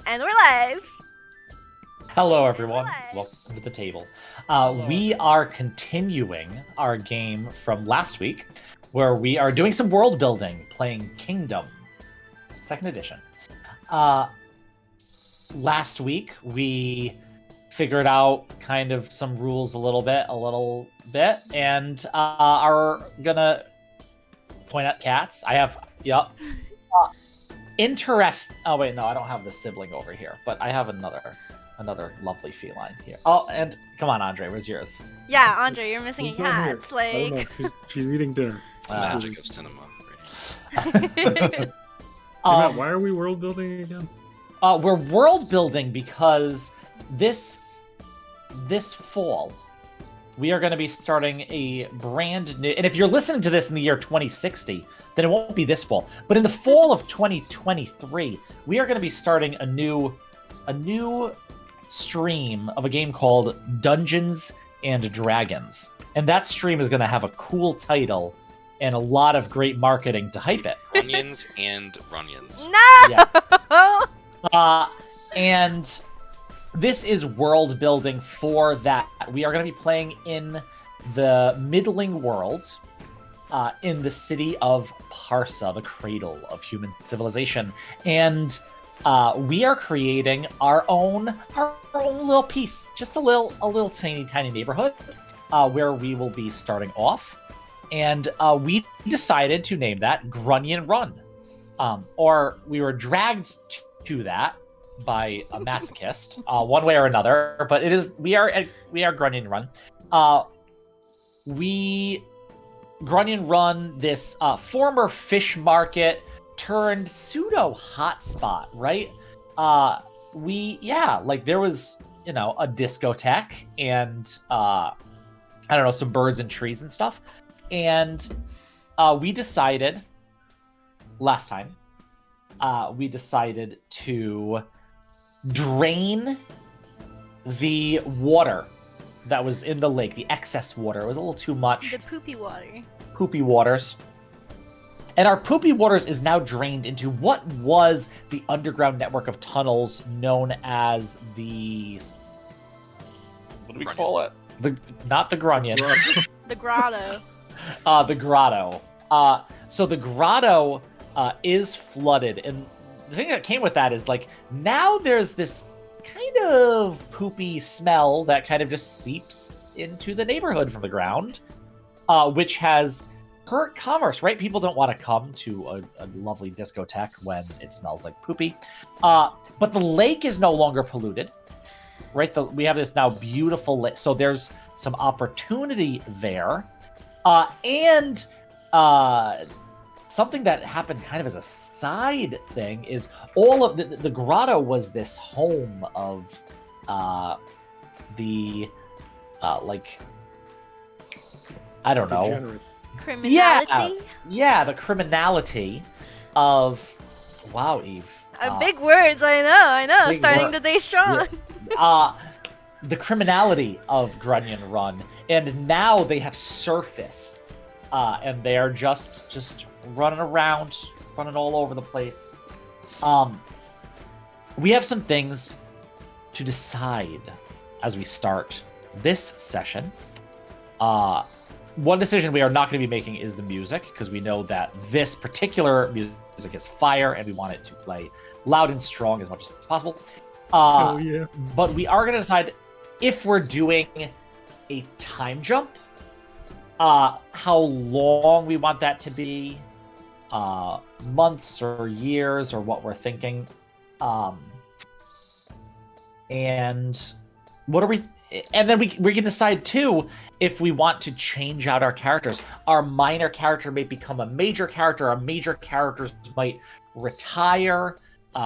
And we're live. Hello, everyone. Welcome to the table. We are continuing our game from last week, where we are doing some world building, playing Kingdom, 2nd edition. Last week, we figured out kind of some rules a little bit, and are gonna point at cats. I have, yep. Oh wait, no, I don't have the sibling over here, but I have another lovely feline here. Oh, and come on, Andre, where's yours? Yeah, Andre, you're missing a It's not cat. her. It's I don't know. like She's eating dinner. Magic of cinema. Hey, Matt, why are we world building again? We're world building because this fall we are going to be starting a brand new. And if you're listening to this in the year 2060, then it won't be this fall. But in the fall of 2023, we are going to be starting a new stream of a game called Dungeons and Dragons. And that stream is going to have a cool title and a lot of great marketing to hype it. Onions and Runions. no. Yes. And this is world building for that. We are going to be playing in the middling world, in the city of Parsa, the cradle of human civilization. And we are creating our own little piece, just a little tiny neighborhood, where we will be starting off. And we decided to name that Grunion Run, or we were dragged to that by a masochist, one way or another. But we are Grunion Run. Grunion Run, this former fish market turned pseudo hotspot, right? There was, a discotheque and I don't know, some birds and trees and stuff. And we decided last time, to drain the water that was in the lake, the excess water. It was a little too much. The poopy water. Poopy waters. And our poopy waters is now drained into what was the underground network of tunnels known as the... What do we call it? Not the Grunion. The grotto. The grotto. So the grotto is flooded, and the thing that came with that is, now there's this kind of poopy smell that kind of just seeps into the neighborhood from the ground, which has hurt commerce, right? People don't want to come to a lovely discotheque when it smells like poopy. But the lake is no longer polluted, right? We have this now beautiful lake, so there's some opportunity there. And something that happened kind of as a side thing is all of the grotto was this home of the I don't know. Degenerates. Criminality? Yeah, the criminality of... Wow, Eve. Big words, I know. Big Starting word. the day strong. The criminality of Grunion Run, and now they have surfaced, and they are just running around, running all over the place. We have some things to decide as we start this session. One decision we are not going to be making is the music, because we know that this particular music is fire, and we want it to play loud and strong as much as possible. Oh yeah. But we are going to decide if we're doing a time jump, how long we want that to be, months or years, or what we're thinking. And what are we... And then we can decide, too, if we want to change out our characters. Our minor character may become a major character. Our major characters might retire.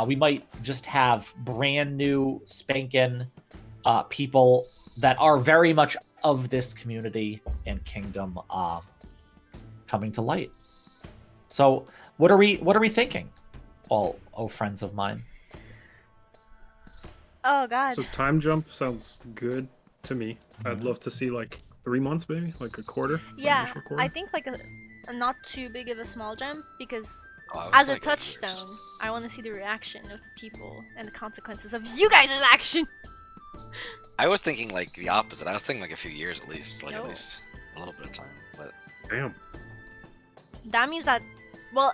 We might just have brand new spanking people that are very much of this community and kingdom coming to light. So what are we thinking, all friends of mine? Oh, God. So time jump sounds good to me. I'd love to see 3 months, maybe, a quarter. Yeah, initial quarter. I think a not too big of a small jump, because Oh, I was as gonna a go years. touchstone, I want to see the reaction of the people and the consequences of you guys' action. I was thinking like the opposite. I was thinking like a few years at least, like No. at least a little bit of time. But Damn. That means that, well,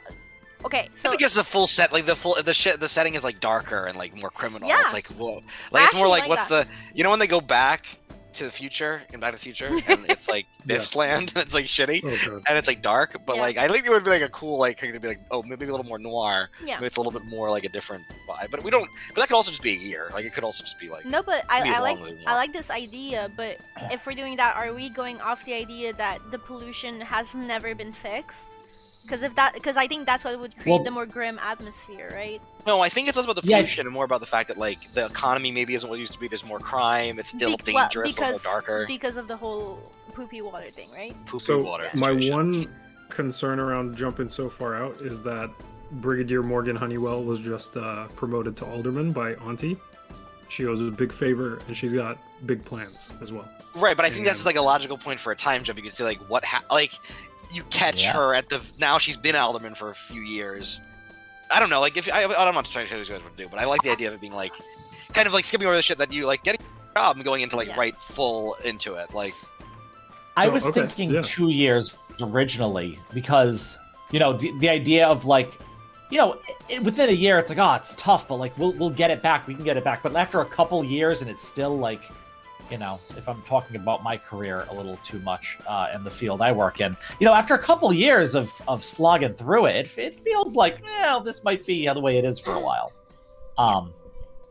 okay, so I think it's a full set. Like the setting is like darker and like more criminal. Yeah. It's like whoa. Like it's more actually like like what's that. the when they go back to the future in Back to the Future and it's like Yeah. Biff's land and it's like shitty Oh god. and it's like dark. But Yeah. like I think it would be like a cool like thing to be like maybe a little more noir. yeah. Maybe it's a little bit more like a different vibe. But we don't. But that could also just be a year. Like it could also just be like No, but Maybe as I long like as we I want. like this idea. But if we're doing that, are we going off the idea that the pollution has never been fixed? Because I think that's what would create Well- the more grim atmosphere, right? No, I think it's less about the Yeah. pollution and more about the fact that like the economy maybe isn't what it used to be. There's more crime. It's still Be- well, dangerous, a little more darker. because of the whole poopy water thing, right? Poo-poo So water. my situation. one concern around jumping so far out is that Brigadier Morgan Honeywell was just promoted to alderman by Auntie. She owes a big favor, and she's got big plans as well. Right, but I think that's And- like a logical point for a time jump. You can see like what like you catch Yeah. her at the now she's been alderman for a few years. I don't know, like if I'm not trying to tell you guys what to do, but I like the idea of it being like kind of like skipping over the shit that you like getting a job and going into like Yeah. right full into it. Like I So, was okay, thinking yeah. 2 years originally because the idea of like within a year it's like it's tough, but like we'll get it back. We can get it back. But after a couple years and it's still like if I'm talking about my career a little too much in the field I work in, after a couple years of slogging through it, it feels like this might be the way it is for a while.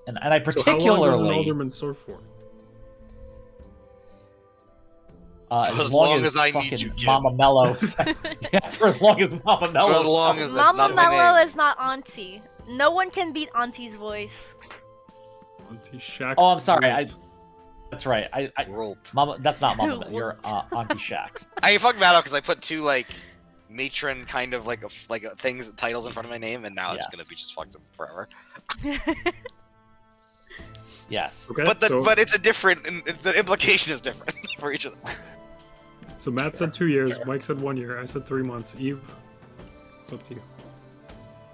And I So how long does an particularly alderman serve for? as long as I fucking need you, kid. Mama Mello said, yeah, for as long as Mama Mello. as long as that's Mama not my Mello name. is not Auntie. No one can beat Auntie's voice. Auntie Shax. Oh, I'm sorry. That's right. I World. Mama. That's not Mama. Mello. You're Auntie Shax. I fucked that up because I put two like matron kind of like things titles in front of my name, and now it's Yes. gonna be just fucked up forever. Yes. Okay, But so, but it's a different. The implication is different for each of them. so Matt said 2 years, Mike said 1 year, I said 3 months. Eve, it's up to you.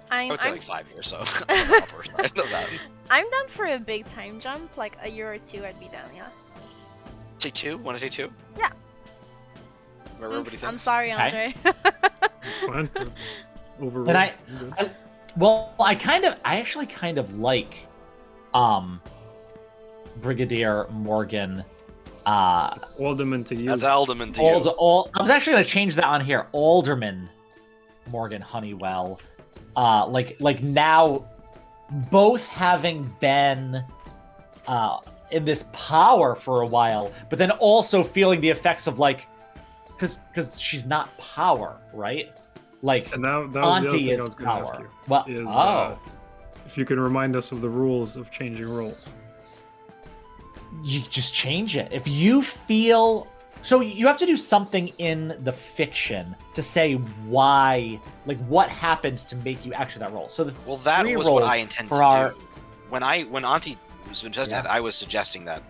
I I'm would say I'm, like 5 years. So I'm not a person. I know that. I'm down for a big time jump, like a year or two. I'd be down. Yeah. Say 2. Want to say 2? Yeah. Where Oops, everybody thinks. I'm sorry, Okay. Andre. It's fine. Overruled. And I- You're good. Well, I actually kind of like, Brigadier Morgan. It's alderman to you. That's Alderman to you. I was actually gonna change that on here. Alderman Morgan Honeywell. Like now, both having been in this power for a while, but then also feeling the effects of like, because she's not power, right? Like And that was the other Auntie thing I is was going to ask power. you. Well, Is, if you can remind us of the rules of changing roles. you just change it. If you feel so, you have to do something in the fiction to say why, like what happened to make you actually that role. So the Well, that three was what roles I intended for to our- do. When Auntie was suggesting Yeah. that, I was suggesting that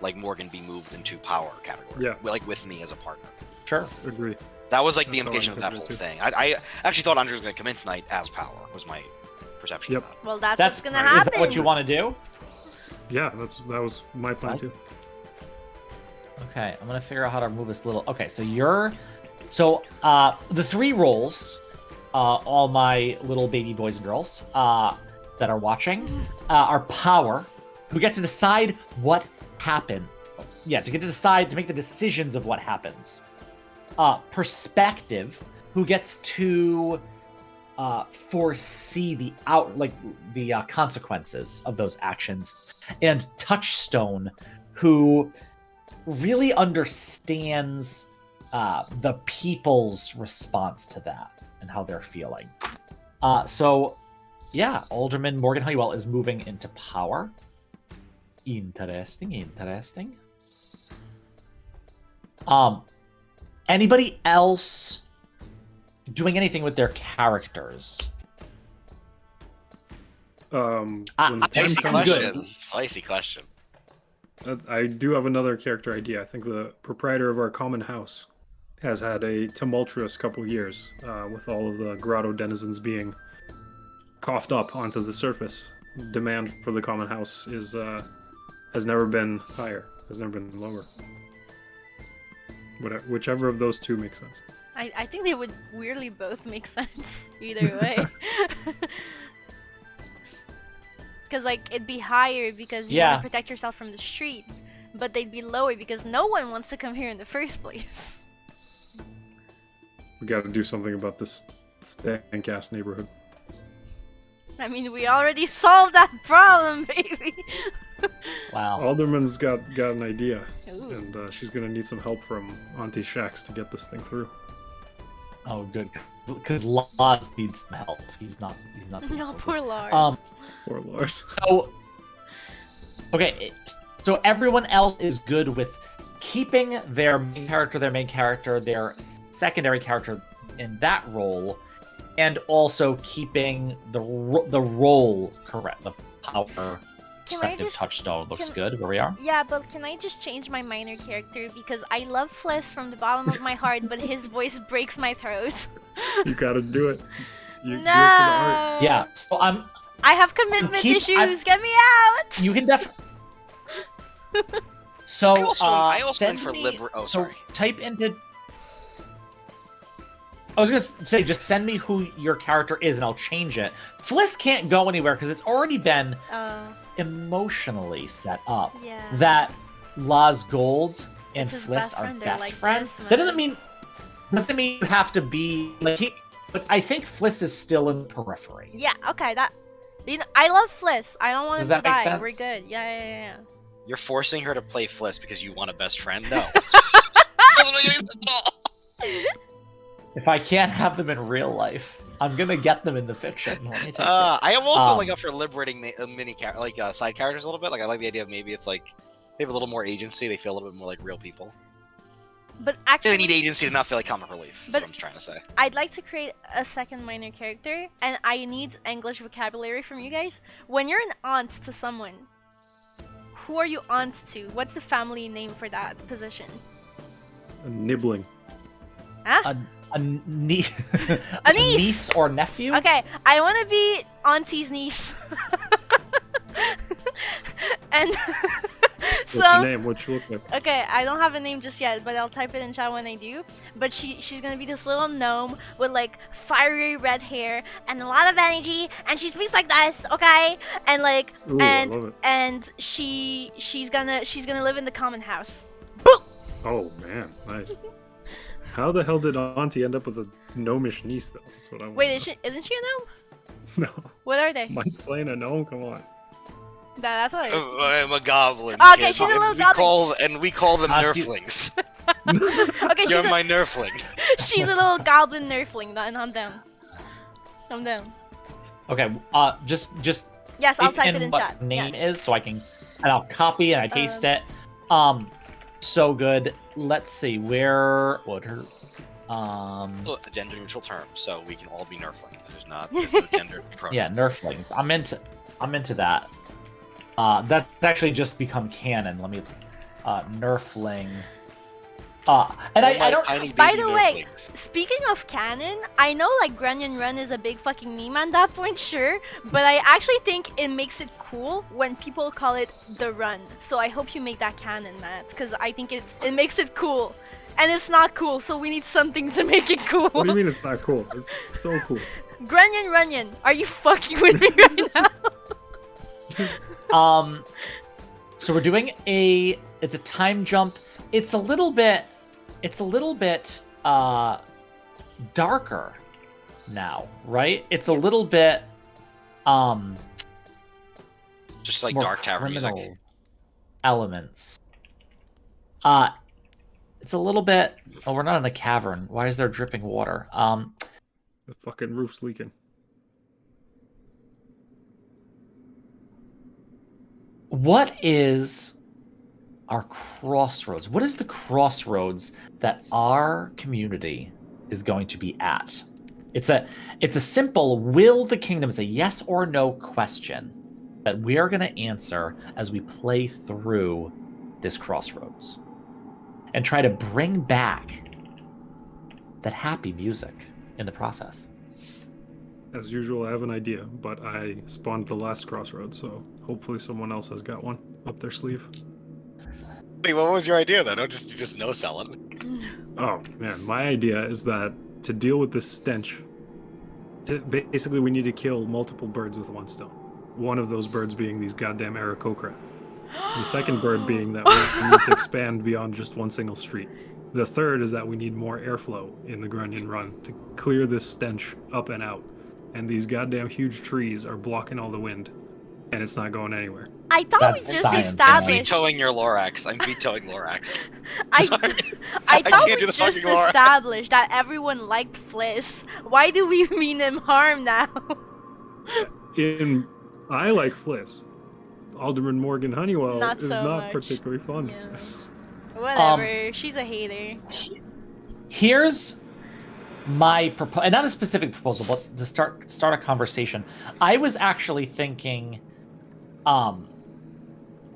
like Morgan be moved into power category. Yeah. Like with me as a partner. Sure. Agree. That was like the That's how I implication of that whole interpreted it, thing. I actually thought Andre was going to come in tonight as power. Was my perception Yep. of that. Well, that's That's what's gonna is happen. Is that what you want to do? Yeah, that was my plan Fine. too. Okay, I'm gonna figure out how to move this little. Okay, so the three roles, all my little baby boys and girls that are watching, are power, who get to decide what happened. Yeah, to get to decide to make the decisions of what happens. Perspective, who gets to foresee the consequences of those actions, and touchstone, who really understands the people's response to that and how they're feeling. So, yeah, Alderman Morgan Honeywell is moving into power. Interesting. Anybody else doing anything with their characters? When I- the time Spicy I'm comes, good. question. Spicy question. I do have another character idea. I think the proprietor of our common house has had a tumultuous couple years, with all of the grotto denizens being coughed up onto the surface. Demand for the common house is has never been higher, has never been lower. Whichever of those two makes sense. I think they would weirdly both make sense either way. Because like it'd be higher because you want to protect yourself from the streets, but they'd be lower because no one wants to come here in the first place. We got to do something about this stank ass neighborhood. I mean, we already solved that problem, baby. Wow. Alderman's got an idea, Ooh. and she's gonna need some help from Auntie Shax to get this thing through. Oh, good. Because Lars needs some help. He's not doing No, so poor good. Lars. Poor Lars. So, okay, so everyone else is good with keeping their main character, their secondary character in that role, and also keeping the role correct. The power perspective touchstone looks good where we are. Yeah, but can I just change my minor character because I love Fliss from the bottom of my heart, but his voice breaks my throat. You gotta do it. You do it for the No. art. Yeah, so I have commitment issues. Get me out. You can definitely. So I also send went for me, Oh, so sorry. type into. I was gonna say, just send me who your character is, and I'll change it. Fliss can't go anywhere because it's already been emotionally set up Yeah. that Laz Gold and It's his Fliss best are friend, they're best like friends. best That doesn't mean you have to be like he. But I think Fliss is still in the periphery. Yeah. Okay. That. You know, I love Fliss. I don't want Does him to that make die. sense? We're good. Yeah. You're forcing her to play Fliss because you want a best friend? No. Doesn't make any sense at all. If I can't have them in real life, I'm gonna get them in the fiction. Let me take it. I am also like up for liberating side characters a little bit. Like I like the idea of maybe it's like they have a little more agency. They feel a little bit more like real people. But They actually, need agency to not feel like comic relief. Is But- what I'm trying to say. I'd like to create a second minor character, and I need English vocabulary from you guys. When you're an aunt to someone, who are you aunt to? What's the family name for that position? Nibbling. Huh? A niece. A niece! or nephew? Okay, I want to be auntie's niece. And What's your name? What you look like? okay, I don't have a name just yet, but I'll type it in chat when I do. But she's gonna be this little gnome with like fiery red hair and a lot of energy, and she speaks like this, okay? And like Ooh, I love it. and she's gonna live in the common house. Oh man, nice. How the hell did Auntie end up with a gnomish niece though? That's what I want. Wait, isn't she a gnome? No. What are they? Mike playing a gnome? Come on. That's what. I'm a goblin. Oh, okay, kid, she's a little and goblin. we call them Aunties. nerflings. Okay, You're she's my nerfling. she's a little goblin nerfling. Then I'm down. I'm down. Okay. Just Yes, I'll type it in what chat. name Yes. is so I can, and I'll copy and I paste it. So good. Let's see what her. Look, a gender neutral term, so we can all be nerflings. There's no gender pronouns. Yeah, nerflings. I'm into that. That's actually just become canon. Let me nerfling. And I don't. Tiny By baby the way, nerflings. speaking of canon, I know like Grunion Run is a big fucking meme at that point, sure, but I actually think it makes it cool when people call it the run. So I hope you make that canon, Matt, because I think it makes it cool. And it's not cool, so we need something to make it cool. What do you mean it's not cool? It's so cool. Grunion Runyon, are you fucking with me right now? So we're doing it's a time jump. It's a little bit darker now, right? It's a little bit Just like more dark tavern music. criminal elements. It's a little bit. Oh, we're not in a cavern. Why is there dripping water? The fucking roof's leaking. What is our crossroads? What is the crossroads that our community is going to be at? It's a simple will the kingdom. It's a yes or no question that we are going to answer as we play through this crossroads and try to bring back that happy music in the process. As usual, I have an idea, but I spawned the last crossroads, so hopefully someone else has got one up their sleeve. Wait, what was your idea then? Don't you just no selling? Oh man, my idea is that to deal with this stench, basically we need to kill multiple birds with one stone. One of those birds being these goddamn Aarakocra. The second bird being that we need to expand beyond just one single street. The third is that we need more airflow in the Grunion Run to clear this stench up and out. And these goddamn huge trees are blocking all the wind, and it's not going anywhere. I thought That's we just science, I'm established. vetoing your Lorax. I'm vetoing Lorax. I Sorry. I thought can't we do the just fucking Lorax. established that everyone liked Fliss. Why do we mean him harm now? I like Fliss. Alderman Morgan Honeywell Not is so not much. particularly fond Yeah. of this. Whatever. She's a hater. Here's my proposal, and not a specific proposal, but to start a conversation. I was actually thinking,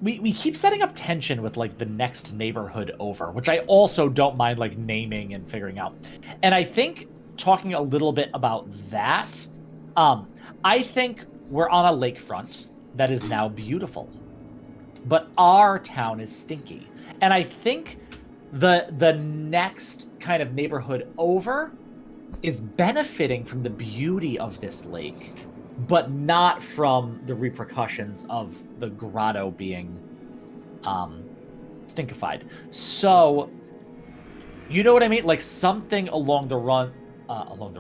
we keep setting up tension with like the next neighborhood over, which I also don't mind like naming and figuring out. And I think talking a little bit about that, I think we're on a lakefront that is now beautiful, but our town is stinky, and I think the next kind of neighborhood over is benefiting from the beauty of this lake, but not from the repercussions of the grotto being stinkified. So, you know what I mean? Like something along the along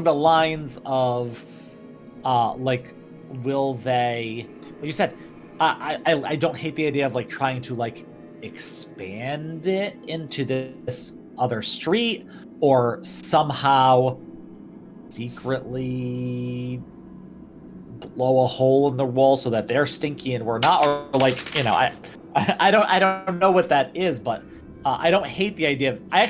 the lines of, like, will they? Like you said, I don't hate the idea of like trying to like expand it into this other street, or somehow secretly blow a hole in the wall so that they're stinky and we're not, or like, you know, I don't know what that is, but I don't hate the idea of. I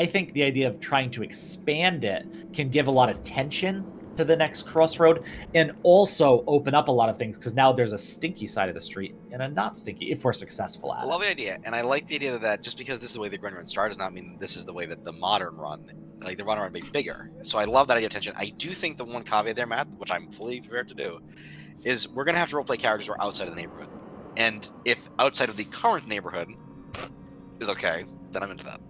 think the idea of trying to expand it can give a lot of tension to the next crossroad, and also open up a lot of things, because now there's a stinky side of the street and a not stinky, if we're successful at I it. love the idea, and I like the idea that just because this is the way the Grunion Run started does not mean this is the way that the modern run, like the modern run, be bigger. So I love that idea of tension. I do think the one caveat there, Matt, which I'm fully prepared to do, is we're gonna have to roleplay characters who are outside of the neighborhood. And if outside of the current neighborhood is okay, then I'm into that.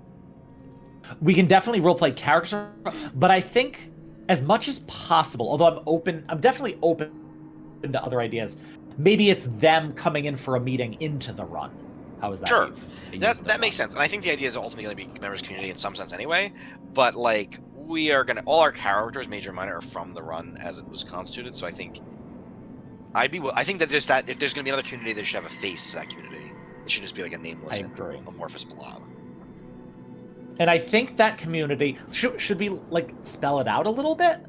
We can definitely roleplay characters, but I think as much as possible, although I'm definitely open to other ideas. Maybe it's them coming in for a meeting into the run. How is that? Sure. Eve? That makes sense, and I think the idea is ultimately going to be members of the community in some sense anyway. But like, we are gonna, all our characters, major and minor, are from the run as it was constituted. So I think I think that if there's going to be another community, they should have a face to that community. It should just be like a nameless I agree. amorphous blob. And I think that community should we like spell it out a little bit.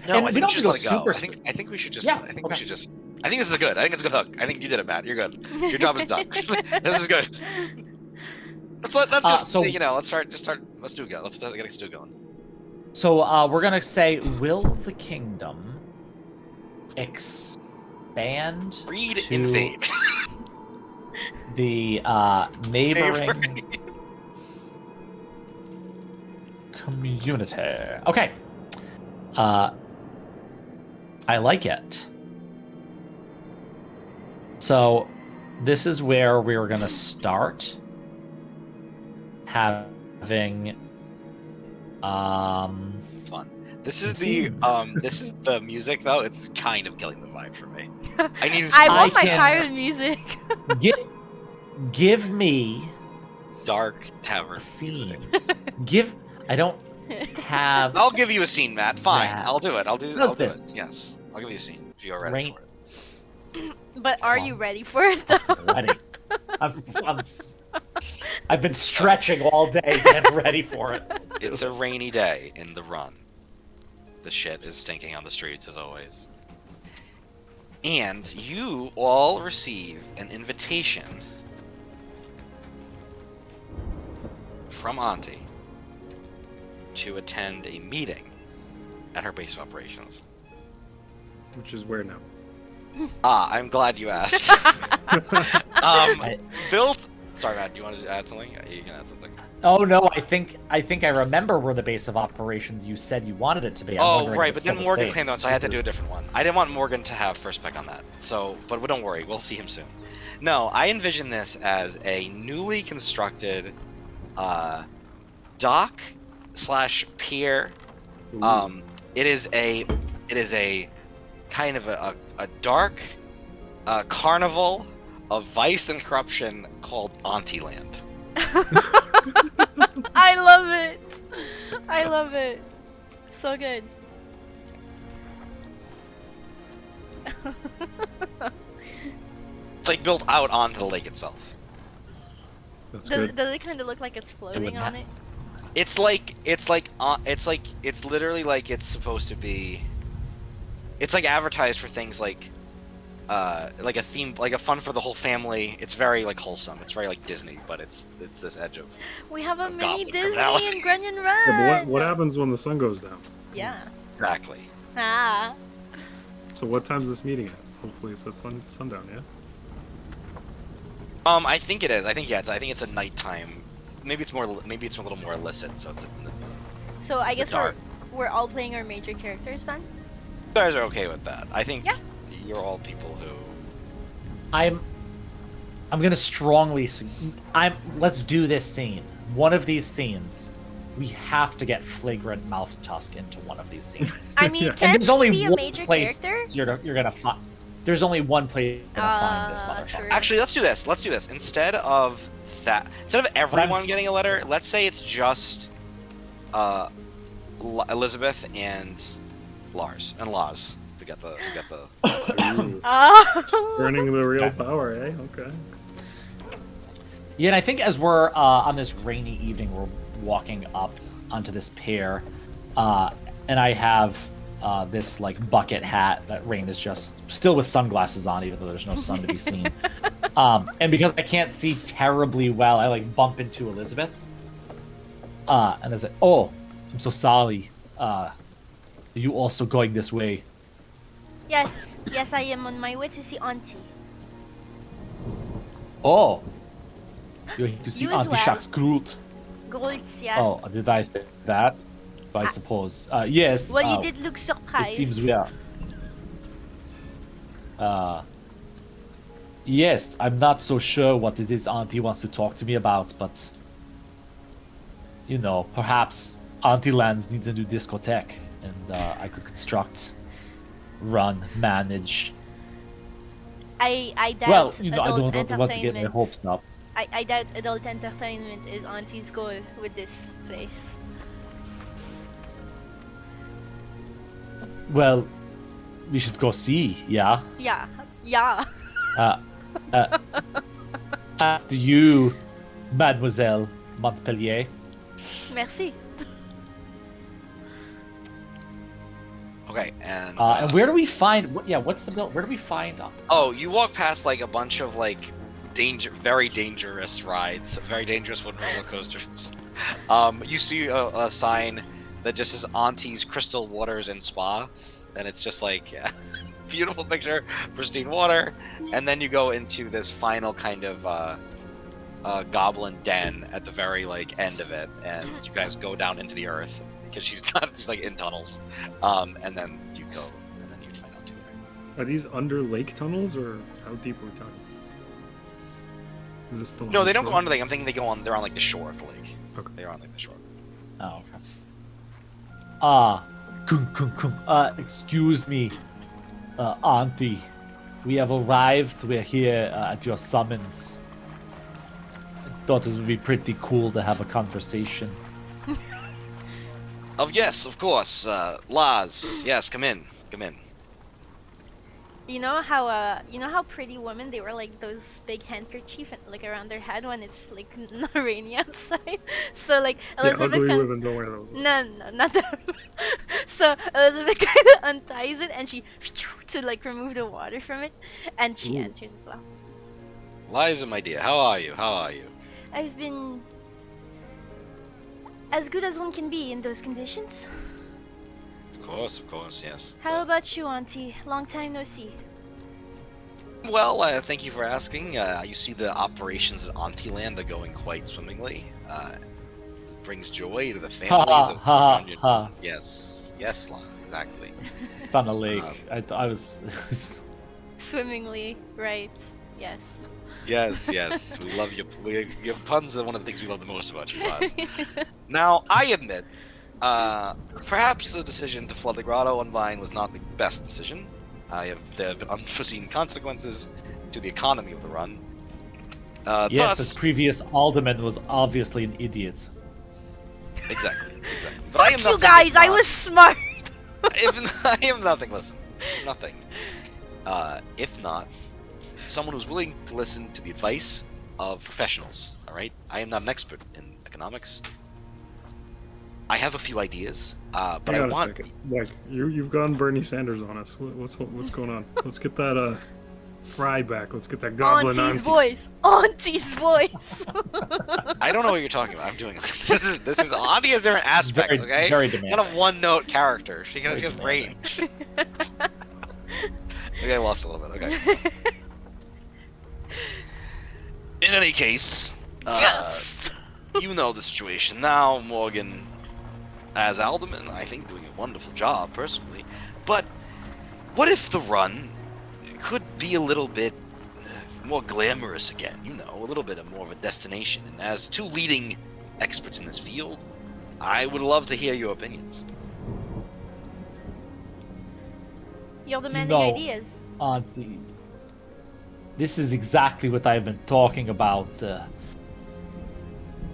No, And I we think don't we should go let it go. super I think we should just. Yeah, I think okay. we should just. I think this is a good. I think it's a good hook. I think you did it, Matt. You're good. Your job is done. This is good. Let's just so- let's start. Let's do it. Let's start getting Stu going. So we're gonna say, will the kingdom expand Read, to invade. the neighboring community? Okay. I like it. So this is where we were gonna start having Fun. This is the music though. It's kind of killing the vibe for me. I need. I I want my can- pirate music. give me Dark a Tavern. scene. I don't have I'll give you a scene, Matt. Fine. Matt. I'll do it. I'll do Does it. this. Yes. I'll give you a scene if you're ready Rain- for it. But are you ready for it though? ready. I've been stretching all day, getting ready for it. It's a rainy day in the run. The shit is stinking on the streets as always. And you all receive an invitation from Auntie to attend a meeting at her base of operations. Which is where now? Ah, I'm glad you asked. Built. Sorry, Matt. Do you want to add something? You can add something. Oh no, I remember where the base of operations you said you wanted it to be. I'm Oh, wondering if right, it's but then still the Morgan same. claimed on, so I had to do a different one. I didn't want Morgan to have first pick on that. So, but don't worry, we'll see him soon. No, I envision this as a newly constructed dock slash pier. It is a kind of a dark carnival of vice and corruption called Auntie Land. I love it. I love it. So good. It's like built out onto the lake itself. That's Does, good. does it kind of look like it's floating on it? It's literally like it's supposed to be. It's like advertised for things like a theme, like a fun for the whole family. It's very like wholesome. It's very like Disney, but it's this edge of. We have a of mini goblin Disney criminality. in Grunion Yeah, Run. but what happens when the sun goes down? Yeah. Exactly. Ah. So what time's this meeting at? Hopefully it's at sundown, yeah? I think it is. I think I think it's a nighttime. Maybe it's more. Maybe it's a little more illicit. So it's. So I guess dark. we're all playing our major characters then. You guys are okay with that. I think Yeah. you're all people who. I'm gonna strongly. Let's do this scene. One of these scenes, we have to get Flagrant Mouth Tusk into one of these scenes. I mean, Yeah. And can't there's only he be a one major place character? you're gonna find. There's only one place you're gonna find this motherfucker. true. Actually, let's do this. Let's do this instead of that. Instead of everyone getting a letter, let's say it's just Elizabeth and Lars and Laz. We got the. Ooh, Oh. burning the real power, eh? Okay. Yeah, and I think as we're on this rainy evening, we're walking up onto this pier, and I have this like bucket hat that Rain is just still with sunglasses on, even though there's no sun to be seen. And because I can't see terribly well, I like bump into Elizabeth, and I say, "Oh, I'm so sorry. Are you also going this way?" Yes, yes, I am on my way to see Auntie. Oh, you're here to see You as Auntie well. Shark's Groot. Grolts, yeah. Oh, did I say that? I suppose. Yes. Well, you did look It surprised. seems we are. Yes, I'm not so sure what it is Auntie wants to talk to me about, but you know, perhaps Auntie Lands needs a new discotheque, and I could construct, run, manage. I doubt Well, you know, I adult don't want to get my entertainment. hopes up. I doubt adult entertainment is Auntie's goal with this place. Well, we should go see, yeah. Yeah, yeah. After you, Mademoiselle Montpellier. Merci. Okay, and. And where do we find? What's the bill? Where do we find? Oh, you walk past like a bunch of like very dangerous rides, very dangerous wooden roller coasters. You see a sign that just says Auntie's Crystal Waters and Spa, and it's just like beautiful picture, pristine water, and then you go into this final kind of goblin den at the very like end of it, and you guys go down into the earth because she's like in tunnels, and then you go, and then you find out too. Are these under lake tunnels, or how deep are we talking? Is this still No, on they don't go shore? under the lake. I'm thinking they go on. They're on like the shore of the lake. Okay. They're on like the shore. Oh, okay. Excuse me, Auntie. We have arrived. We're here at your summons. I thought it would be pretty cool to have a conversation. Yes, of course. Laz, yes, come in. Come in. You know how Pretty Women, they wear like those big handkerchief like around their head when it's like not rainy outside. So like Yeah, Elizabeth ugly can- women don't wear those. No, not that. So Elizabeth kind of unties it and she to like remove the water from it, and she Ooh. enters as well. Liza, my dear, how are you? How are you? I've been as good as one can be in those conditions. Of course, yes. How about you, Auntie? Long time no see. Well, thank you for asking. You see the operations at Auntie Land are going quite swimmingly. brings joy to the Ha families of ha Grunion. ha. Yes, yes, Laz, exactly. It's on the lake. Um, I was. Swimmingly, right? Yes. Yes, yes, we love your puns are one of the things we love the most about you, Laz. Now, I admit, perhaps the decision to flood the grotto on Vine was not the best decision. There have been unforeseen consequences to the economy of the run. Yes, Thus, the previous alderman was obviously an idiot. exactly. But I am Fuck nothing you guys, if I not- was smart. If I am nothing, listen, nothing. If not, someone who's willing to listen to the advice of professionals. All right, I am not an expert in economics. I have a few ideas, but Hang I on a want. second. Like you've gone Bernie Sanders on us. What's going on? Let's get that fry back. Let's get that goblin Auntie's auntie. voice. Auntie's voice. I don't know what you're talking about. I'm doing this is Auntie has different aspects. Very, Okay, very not demanding. a one-note character. She Very has demanding. range. Okay, I lost a little bit. Okay. In any case, Yes. you know the situation now. Morgan, as Alderman, I think doing a wonderful job personally. But what if the run could be a little bit more glamorous again? You know, a little bit more of a destination. And as two leading experts in this field, I would love to hear your opinions. You're demanding No. ideas. Auntie. This is exactly what I've been talking about.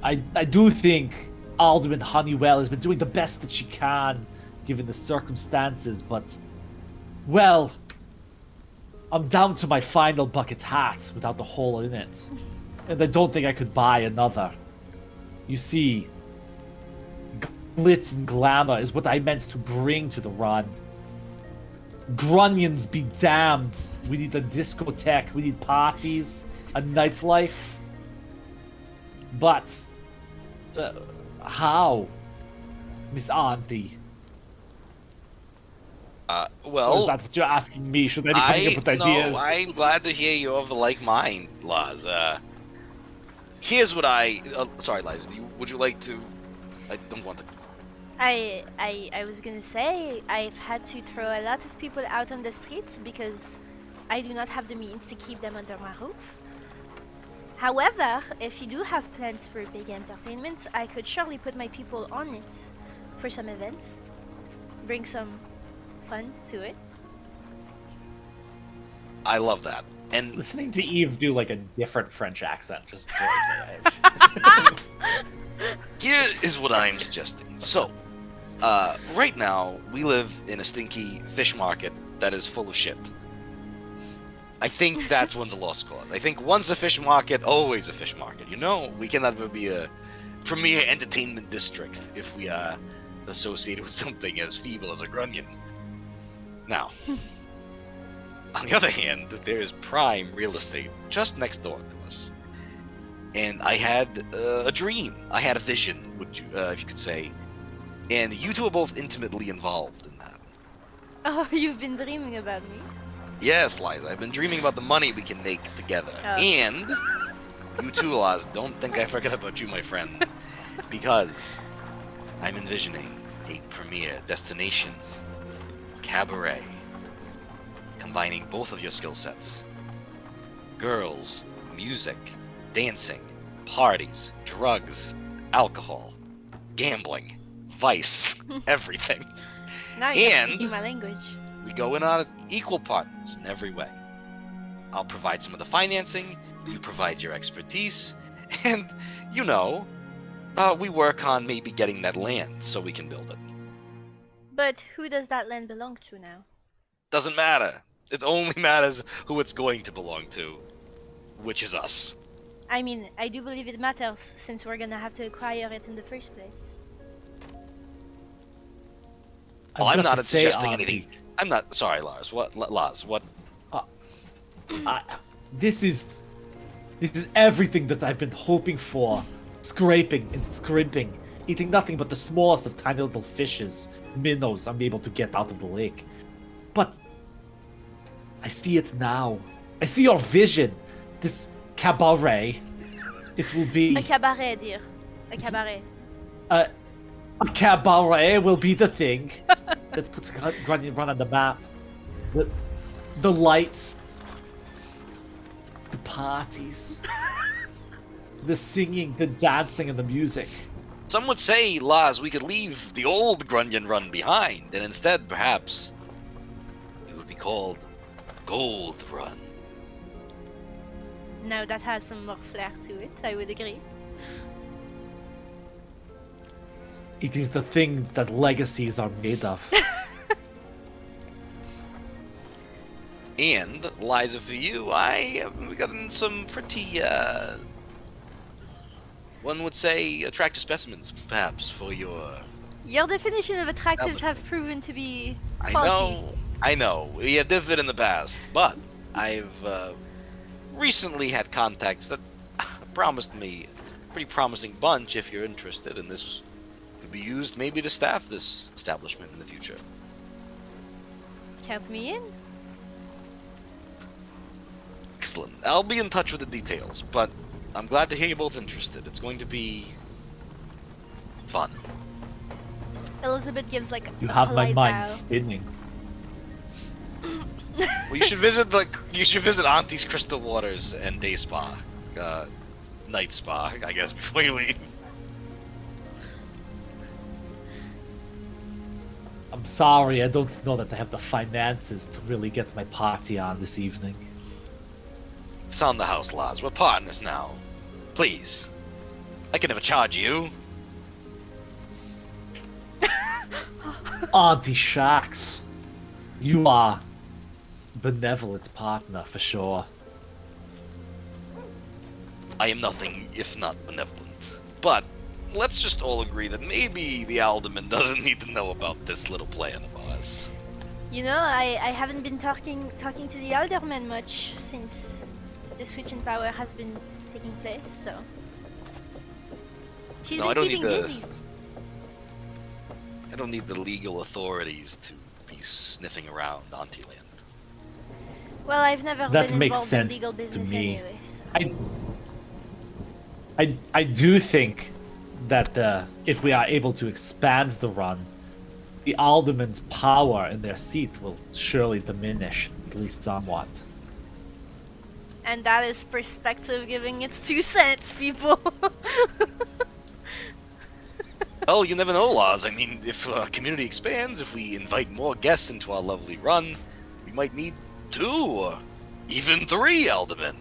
I do think Alderman Honeywell has been doing the best that she can, given the circumstances, but, well, I'm down to my final bucket hat without the hole in it. And I don't think I could buy another. You see, glitz and glamour is what I meant to bring to the run. Grunions be damned. We need a discotheque, we need parties, a nightlife. But, how? Miss Auntie? Or Well, is that what you're asking me? Should I be coming up with ideas? No, I'm glad to hear you're of the like mind, Laz. Here's what sorry, Liza. Would you like to? I don't want to. I was gonna say I've had to throw a lot of people out on the streets because I do not have the means to keep them under my roof. However, if you do have plans for big entertainments, I could surely put my people on it for some events. Bring some fun to it. I love that. And Listening to Eve do like a different French accent just blows my head. here is what I'm suggesting. So, right now we live in a stinky fish market that is full of shit. I think that's one's a lost cause. I think once a fish market, always a fish market. You know, we can never be a premier entertainment district if we are associated with something as feeble as a grunion. Now, on the other hand, there is prime real estate just next door to us. And I had a dream. I had a vision, if you could say. And you two are both intimately involved in that. Oh, you've been dreaming about me. Yes, Liza, I've been dreaming about the money we can make together. Oh. And you too, Liza, don't think I forgot about you, my friend. Because I'm envisioning a premier destination cabaret, combining both of your skill sets. Girls, music, dancing, parties, drugs, alcohol, gambling, vice, everything. Now you're And- speaking my language. We go in on equal partners in every way. I'll provide some of the financing, you provide your expertise, and, you know, we work on maybe getting that land so we can build it. But who does that land belong to now? Doesn't matter. It only matters who it's going to belong to, which is us. I mean, I do believe it matters since we're gonna have to acquire it in the first place. Well, I've I'm got not to say, suggesting Auntie, anything. I'm not. Sorry, Lars. What? Lars, what? This is everything that I've been hoping for. Scraping and scrimping, eating nothing but the smallest of tiny little fishes, minnows I'm able to get out of the lake. But I see it now. I see your vision. This cabaret. It will be A cabaret, dear. A cabaret. A cabaret will be the thing that puts Grunion Run on the map. The lights, the parties, the singing, the dancing, and the music. Some would say, Laz, we could leave the old Grunion Run behind, and instead, perhaps, it would be called Gold Run. Now that has some more flair to it, I would agree. It is the thing that legacies are made of. And, Liza, for you, I have gotten some pretty, one would say, attractive specimens, perhaps, for your... Your definition of attractives have proven to be faulty. I know. We have differed in the past, but I've recently had contacts that promised me a pretty promising bunch if you're interested, and this could be used maybe to staff this establishment in the future. Count me in. Excellent. I'll be in touch with the details, but I'm glad to hear you're both interested. It's going to be fun. Elizabeth gives like You a have my polite mind bow. spinning. Well, you should visit Auntie's Crystal Waters and Day Spa, Night Spa, I guess, before you leave. I'm sorry, I don't know that I have the finances to really get my party on this evening. It's on the house, Laz. We're partners now. Please. I can never charge you. Auntie Shax, you are benevolent partner for sure. I am nothing if not benevolent. But let's just all agree that maybe the alderman doesn't need to know about this little plan of ours. You know, I haven't been talking to the alderman much since the switch in power has been taking place, so she's No, I been don't keeping need the- busy. I don't need the legal authorities to be sniffing around Auntie Land. Well, I've never That been makes involved sense in legal to business me. anyway. So. I do think that if we are able to expand the run, the alderman's power in their seat will surely diminish, at least somewhat. And that is perspective giving its 2 cents, people. Well, you never know, Laz. I mean, if community expands, if we invite more guests into our lovely run, we might need 2 or even 3 aldermen.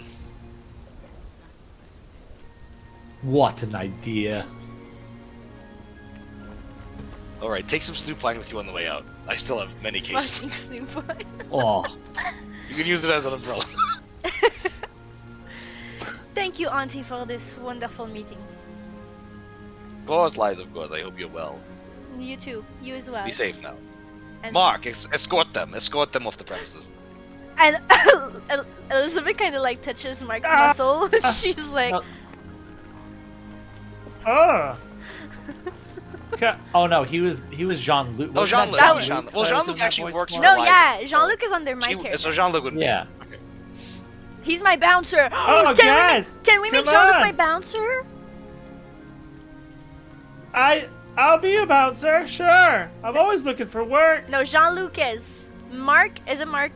What an idea. Alright, take some Snoop Wine with you on the way out. I still have many cases. Fucking Snoop Boy. Oh, You can use it as an umbrella. Thank you, Auntie, for this wonderful meeting. Of course, Liza, of course. I hope you're well. You too. You as well. Be safe now. And Mark, escort them. Escort them off the premises. And Elizabeth kind of like touches Mark's muscle. She's like, no. Oh. Oh no, he was Jean-Luc. Oh, Wasn't Jean-Luc. that was Jean-Luc. Well, Jean-Luc that actually voice works more? for no, Liza. yeah, Jean-Luc is under my So character. Jean-Luc would be. Yeah. Okay. He's my bouncer. Oh, can guys, can we make come Jean-Luc on. my bouncer? I'll be a bouncer, sure. I'm always looking for work. No, Jean-Luc is. Mark, is it Mark?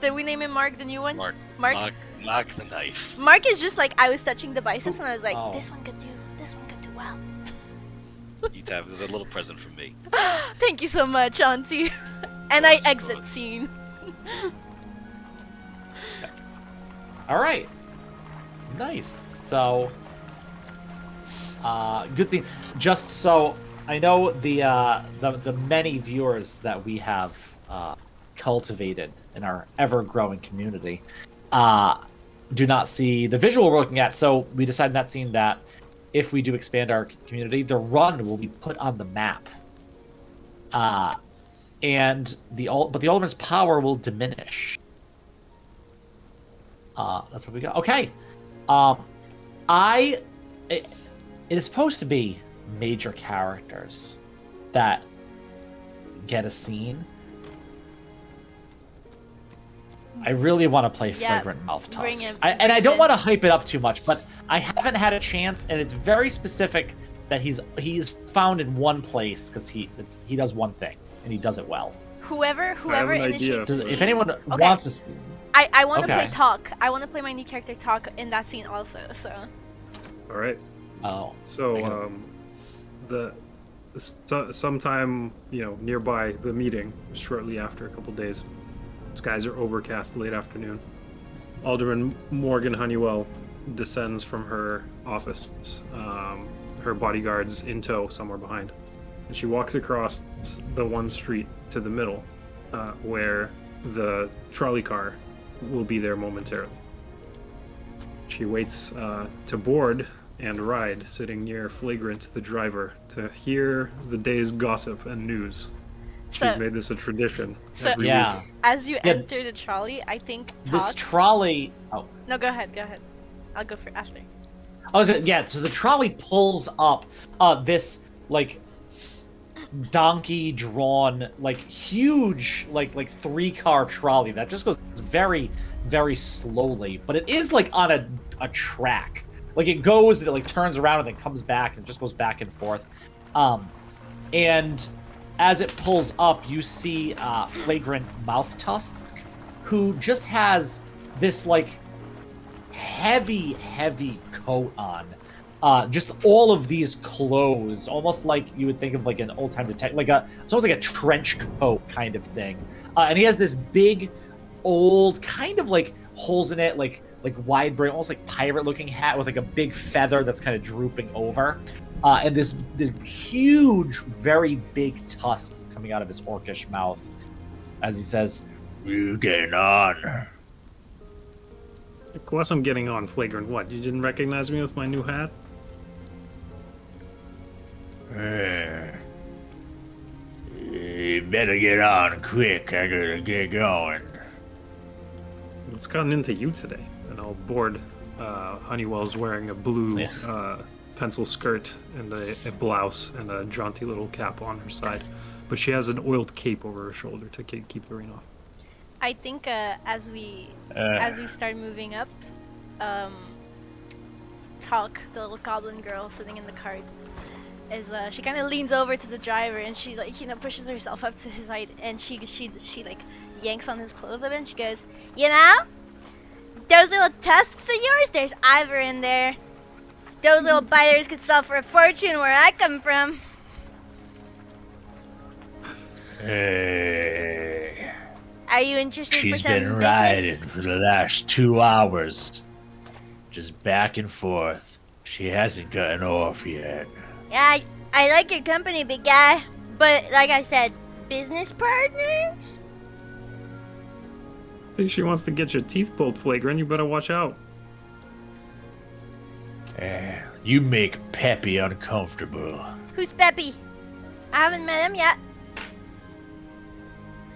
Did we name him Mark, the new one? Mark. Mark? Mark the knife. Mark is just like, I was touching the biceps and I was like, Oh. this one could do well. You have there's a little present from me. Thank you so much, Auntie. And I exit scene. All right. Nice. So, good thing. Just so I know, the many viewers that we have cultivated in our ever-growing community do not see the visual we're looking at. So we decided in that scene that if we do expand our community, the run will be put on the map. And the alderman's power will diminish. That's what we got. Okay. It is supposed to be major characters that get a scene. I really want to play Yeah, Flagrant Mouth bring Tusk. him- And I bring don't him. want to hype it up too much, but I haven't had a chance, and it's very specific that he's found in one place because he does one thing and he does it well. Whoever an idea. initiates the If scene- anyone Okay. wants to see, I want to Okay. play Talk. I want to play my new character Talk in that scene also. So All right. oh, So, sometime nearby the meeting, shortly after a couple days, skies are overcast, late afternoon. Alderman Morgan Honeywell descends from her office, her bodyguards in tow, somewhere behind, and she walks across the one street to the middle, where the trolley car will be there momentarily. She waits to board and ride, sitting near Flagrant, the driver, to hear the day's gossip and news. She's So- made this a tradition so- every yeah. week. as you Yeah. enter the trolley, I think This Talk. trolley. Oh, No, go ahead. I'll go for after. yeah. So the trolley pulls up this like donkey-drawn, like huge, like 3-car trolley that just goes very, very slowly, but it is like on a track. Like it goes and it like turns around and then comes back and just goes back and forth. And as it pulls up, you see Flagrant Mouth Tusk, who just has this like heavy coat on. Just all of these clothes, almost like you would think of like an old-time detective, it's almost like a trench coat kind of thing. And he has this big, old, kind of like holes in it, like wide brim, almost like pirate-looking hat with like a big feather that's kind of drooping over, and this huge, very big tusks coming out of his orcish mouth, as he says, "You getting on?" Of course I'm getting on, Flagrant. What, you didn't recognize me with my new hat? You better get on quick. I gotta get going. What's gotten into you today? And I'll board. Honeywell's wearing a blue pencil skirt and a blouse and a jaunty little cap on her side. But she has an oiled cape over her shoulder to keep the rain off. I think as we start moving up, Talk, the little goblin girl sitting in the cart, is she kind of leans over to the driver and she pushes herself up to his height and she like yanks on his clothes a bit and she goes, those little tusks of yours, there's ivory in there. Those little biters could sell for a fortune where I come from. Are you interested for She's some been business? riding for the last 2 hours. Just back and forth. She hasn't gotten off yet. Yeah, I like your company, big guy. But like I said, business partners? If she wants to get your teeth pulled, Flagrant, you better watch out. You make Peppy uncomfortable. Who's Peppy? I haven't met him yet.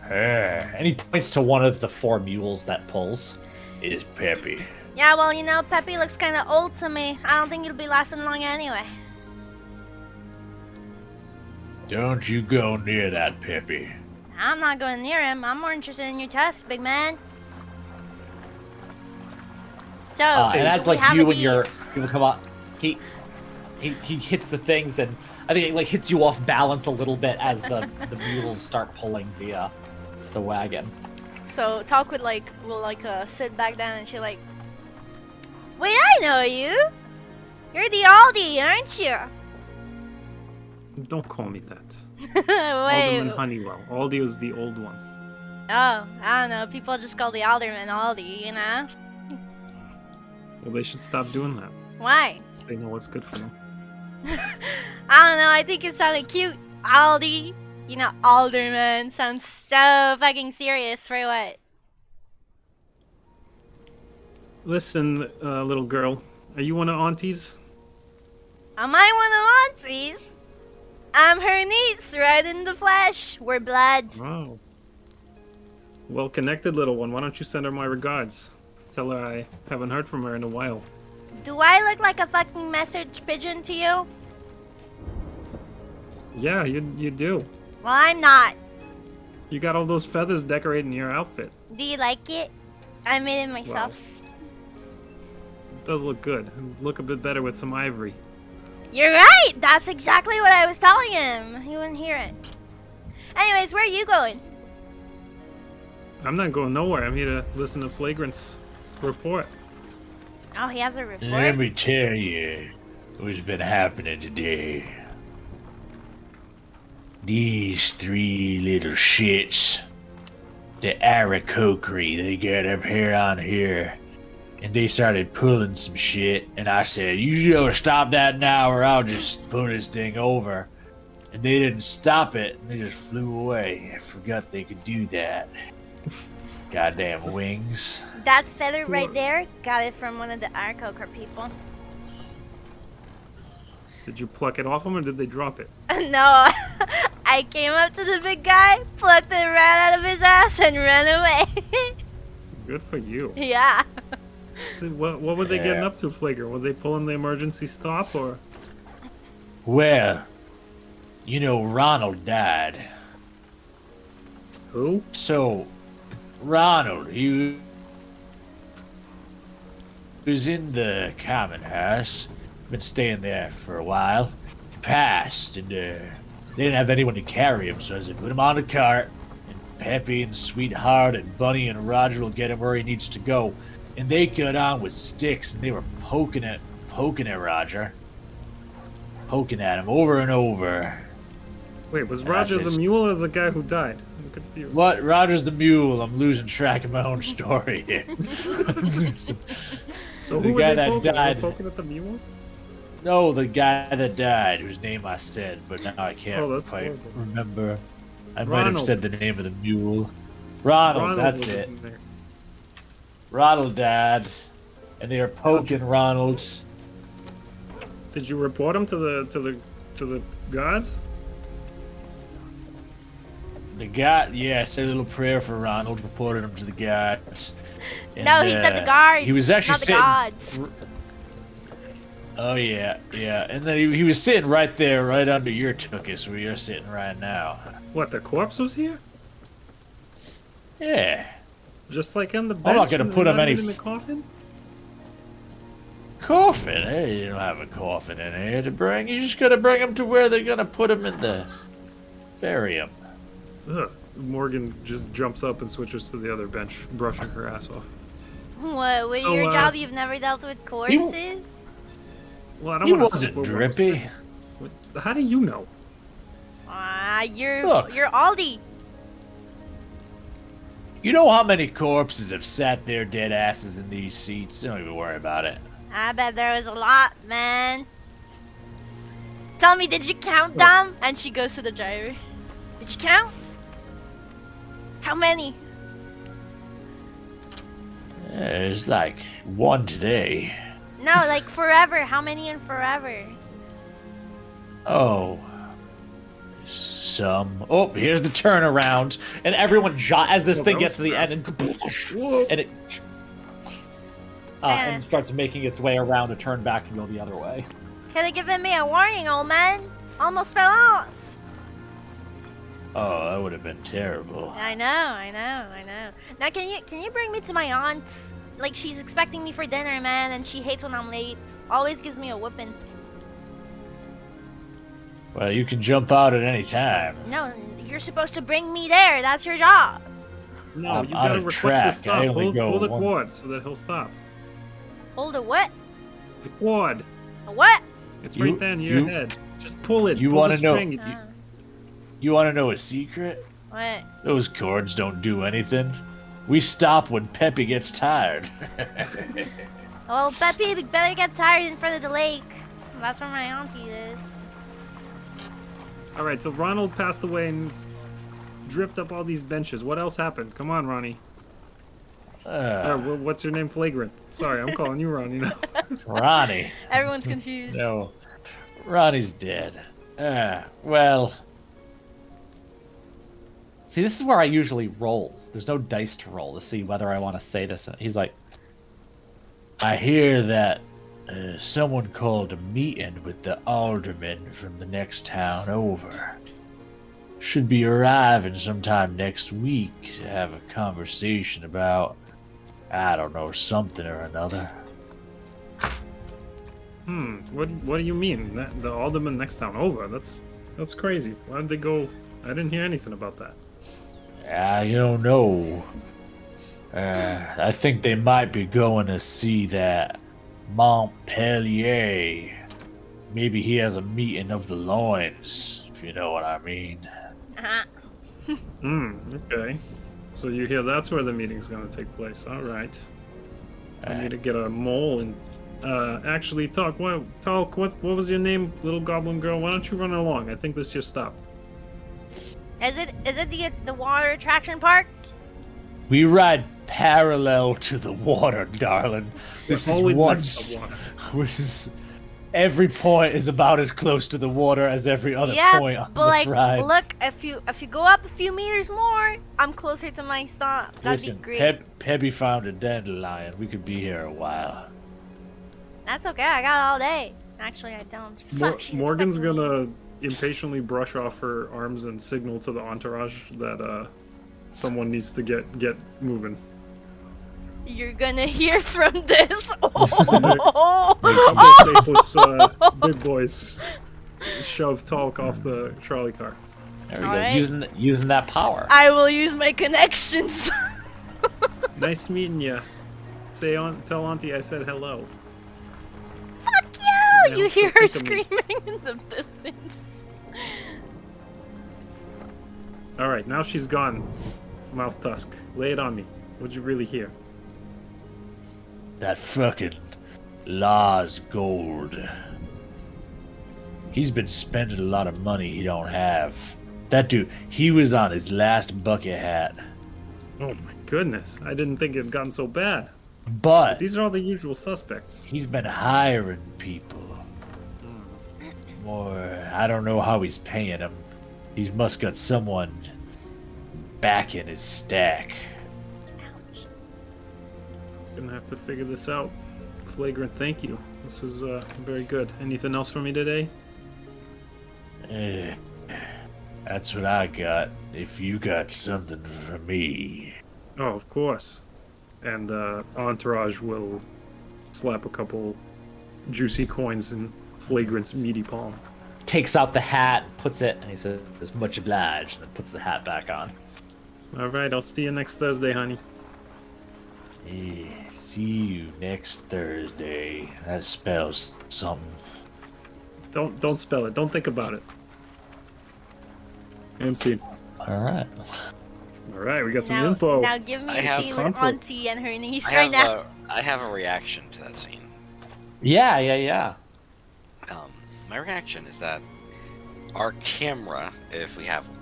And he points to one of the 4 mules that pulls. Is Peppy. Yeah, well, Peppy looks kind of old to me. I don't think he'll be lasting long anyway. Don't you go near that Peppy. I'm not going near him. I'm more interested in your test, big man. So, And do as we like have you a and your deal? people come up, he hits the things and I think it like hits you off balance a little bit as the mules start pulling the wagon. So Talk will sit back down and she like, wait, I know you. You're the Aldi, aren't you? Don't call me that. Wait. Alderman Honeywell. Aldi was the old one. Oh, I don't know. People just call the alderman Aldi, Well, they should stop doing that. Why? They know what's good for them. I don't know. I think it sounded cute. Aldi. Alderman sounds so fucking serious. For what? Listen, little girl. Are you one of Auntie's? Am I one of aunties? I'm her niece, right in the flesh. We're blood. Wow. Well connected, little one. Why don't you send her my regards? Tell her I haven't heard from her in a while. Do I look like a fucking message pigeon to you? Yeah, you do. Well, I'm not. You got all those feathers decorating your outfit. Do you like it? I made it myself. It does look good. Look a bit better with some ivory. You're right! That's exactly what I was telling him. He wouldn't hear it. Anyways, where are you going? I'm not going nowhere. I'm here to listen to Flagrant's report. Oh, he has a report? Let me tell you what's been happening today. These three little shits, the Arakokri, they got up here on here, and they started pulling some shit, and I said, you gotta stop that now or I'll just pull this thing over. And they didn't stop it, and they just flew away. I forgot they could do that. Goddamn wings. That feather right there, got it from one of the Arcoker people. Did you pluck it off him or did they drop it? No, I came up to the big guy, plucked it right out of his ass, and ran away. Good for you. Yeah. So what were they getting up to, Flagrant? Were they pulling the emergency stop or? Well, you know, Ronald died. Who? So, Ronald, he was in the common house. Been staying there for a while. Passed, and they didn't have anyone to carry him, so I said, put him on a cart, and Peppy and Sweetheart and Bunny and Roger will get him where he needs to go. And they got on with sticks, and they were poking at Roger. Poking at him over and over. Wait, was And I Roger said, the mule or the guy who died? I'm confused. What? Roger's the mule. I'm losing track of my own story here. So the who guy were they that poking? Were died. they poking at the mules? No, the guy that died, whose name I said, but now I can't Oh, that's quite horrible. remember. I might have Ronald. said the name of the mule. Ronald, that's was it. in there. Ronald died, and they were poking Ronald. Did you report him to the gods? The guy, yeah, I said a little prayer for Ronald, reported him to the gods. And, No, he said the guards. He was actually not the sitting. gods. Oh yeah, yeah, and then he was sitting right there, right under your tuchus, where you're sitting right now. What, the corpse was here? Yeah. Just like on the bench? not gonna and put him not any even in the coffin? Coffin? Hey, you don't have a coffin in here to bring. You just gotta bring him to where they're gonna put him in the bury him. Ugh. Morgan just jumps up and switches to the other bench, brushing her ass off. What, with So, your job you've never dealt with corpses? Well, I don't He want to wasn't support drippy. How do you know? Ah, you're Look. Aldi. You know how many corpses have sat their dead asses in these seats? Don't even worry about it. I bet there was a lot, man. Tell me, did you count them? And she goes to the driver. Did you count? How many? There's like one today. No, like forever. How many in forever? Oh. Some. Oh, here's the turnaround. And everyone, as this Oh, thing that gets to was the end, and it and starts making its way around to turn back and go the other way. Could have given me a warning, old man. Almost fell off. Oh, that would have been terrible. I know. Now, can you bring me to my aunt's? Like, she's expecting me for dinner, man, and she hates when I'm late. Always gives me a whooping. Well, you can jump out at any time. No, you're supposed to bring me there. That's your job. No, I'm you on gotta a request track. the I stop. only Hold go the one- quad so that he'll stop. Hold a what? The quad. A what? It's You- right there in your you- head. Just pull it. you pull wanna the know- string. Ah, You want to know a secret? what? Those cords don't do anything. We stop when Peppy gets tired. Well, Peppy, we better get tired in front of the lake. That's where my auntie is. All right, so Ronald passed away and dripped up all these benches. What else happened? Come on, Ronnie. What's your name? Flagrant. Sorry, I'm calling you Ronnie now. Ronnie. Everyone's confused. No. Ronnie's dead. Well. See, this is where I usually roll. There's no dice to roll to see whether I want to say this. He's like, I hear that someone called a meeting with the alderman from the next town over. Should be arriving sometime next week to have a conversation about, I don't know, something or another. What do you mean? The alderman next town over? That's crazy. Why did they go? I didn't hear anything about that. I don't know. I think they might be going to see that Montpellier. Maybe he has a meeting of the loins, if you know what I mean. Uh-huh. Okay. So you hear that's where the meeting's gonna take place. All right. I need to get a mole and actually talk. What was your name, little goblin girl? Why don't you run along? I think this is your stop. Is it the water attraction park? We ride parallel to the water, darling. This is Always one. next to water. Which is every point is about as close to the water as every other Yeah, point on but this like, ride. look, if you go up a few meters more, I'm closer to my stop. That'd Listen, be great. Pebby found a dandelion. We could be here a while. That's okay. I got all day. Actually, I don't. Fuck. She's Morgan's expecting me. gonna impatiently brush off her arms and signal to the entourage that someone needs to get moving. You're gonna hear from this. A couple faceless big boys shove Talk off the trolley car. There he All goes, right. using that power. I will use my connections. Nice meeting you. Tell Auntie I said hello. Fuck you! Yeah, You hear her think of me. screaming in the distance. All right, now she's gone. Mouth Tusk, lay it on me. What'd you really hear? That fucking Law's gold. He's been spending a lot of money he don't have. That dude, he was on his last bucket hat. Oh my goodness, I didn't think it had gotten so bad. But These are all the usual suspects. he's been hiring people. Or I don't know how he's paying them. He must got someone back in his stack. Gonna have to figure this out. Flagrant thank you. This is very good. Anything else for me today? That's what I got. If you got something for me. Oh, of course. And Entourage will slap a couple juicy coins in Flagrant's meaty palm. Takes out the hat, puts it, and he says, "Much obliged," and then puts the hat back on. All right, I'll see you next Thursday, honey. See you next Thursday. That spells something. Don't spell it. Don't think about it. And scene. All right. All right, we got some Now, info. now give me I a have scene with conflict. Auntie and her niece I right now. have a reaction to that scene. Yeah. My reaction is that our camera, if we have one,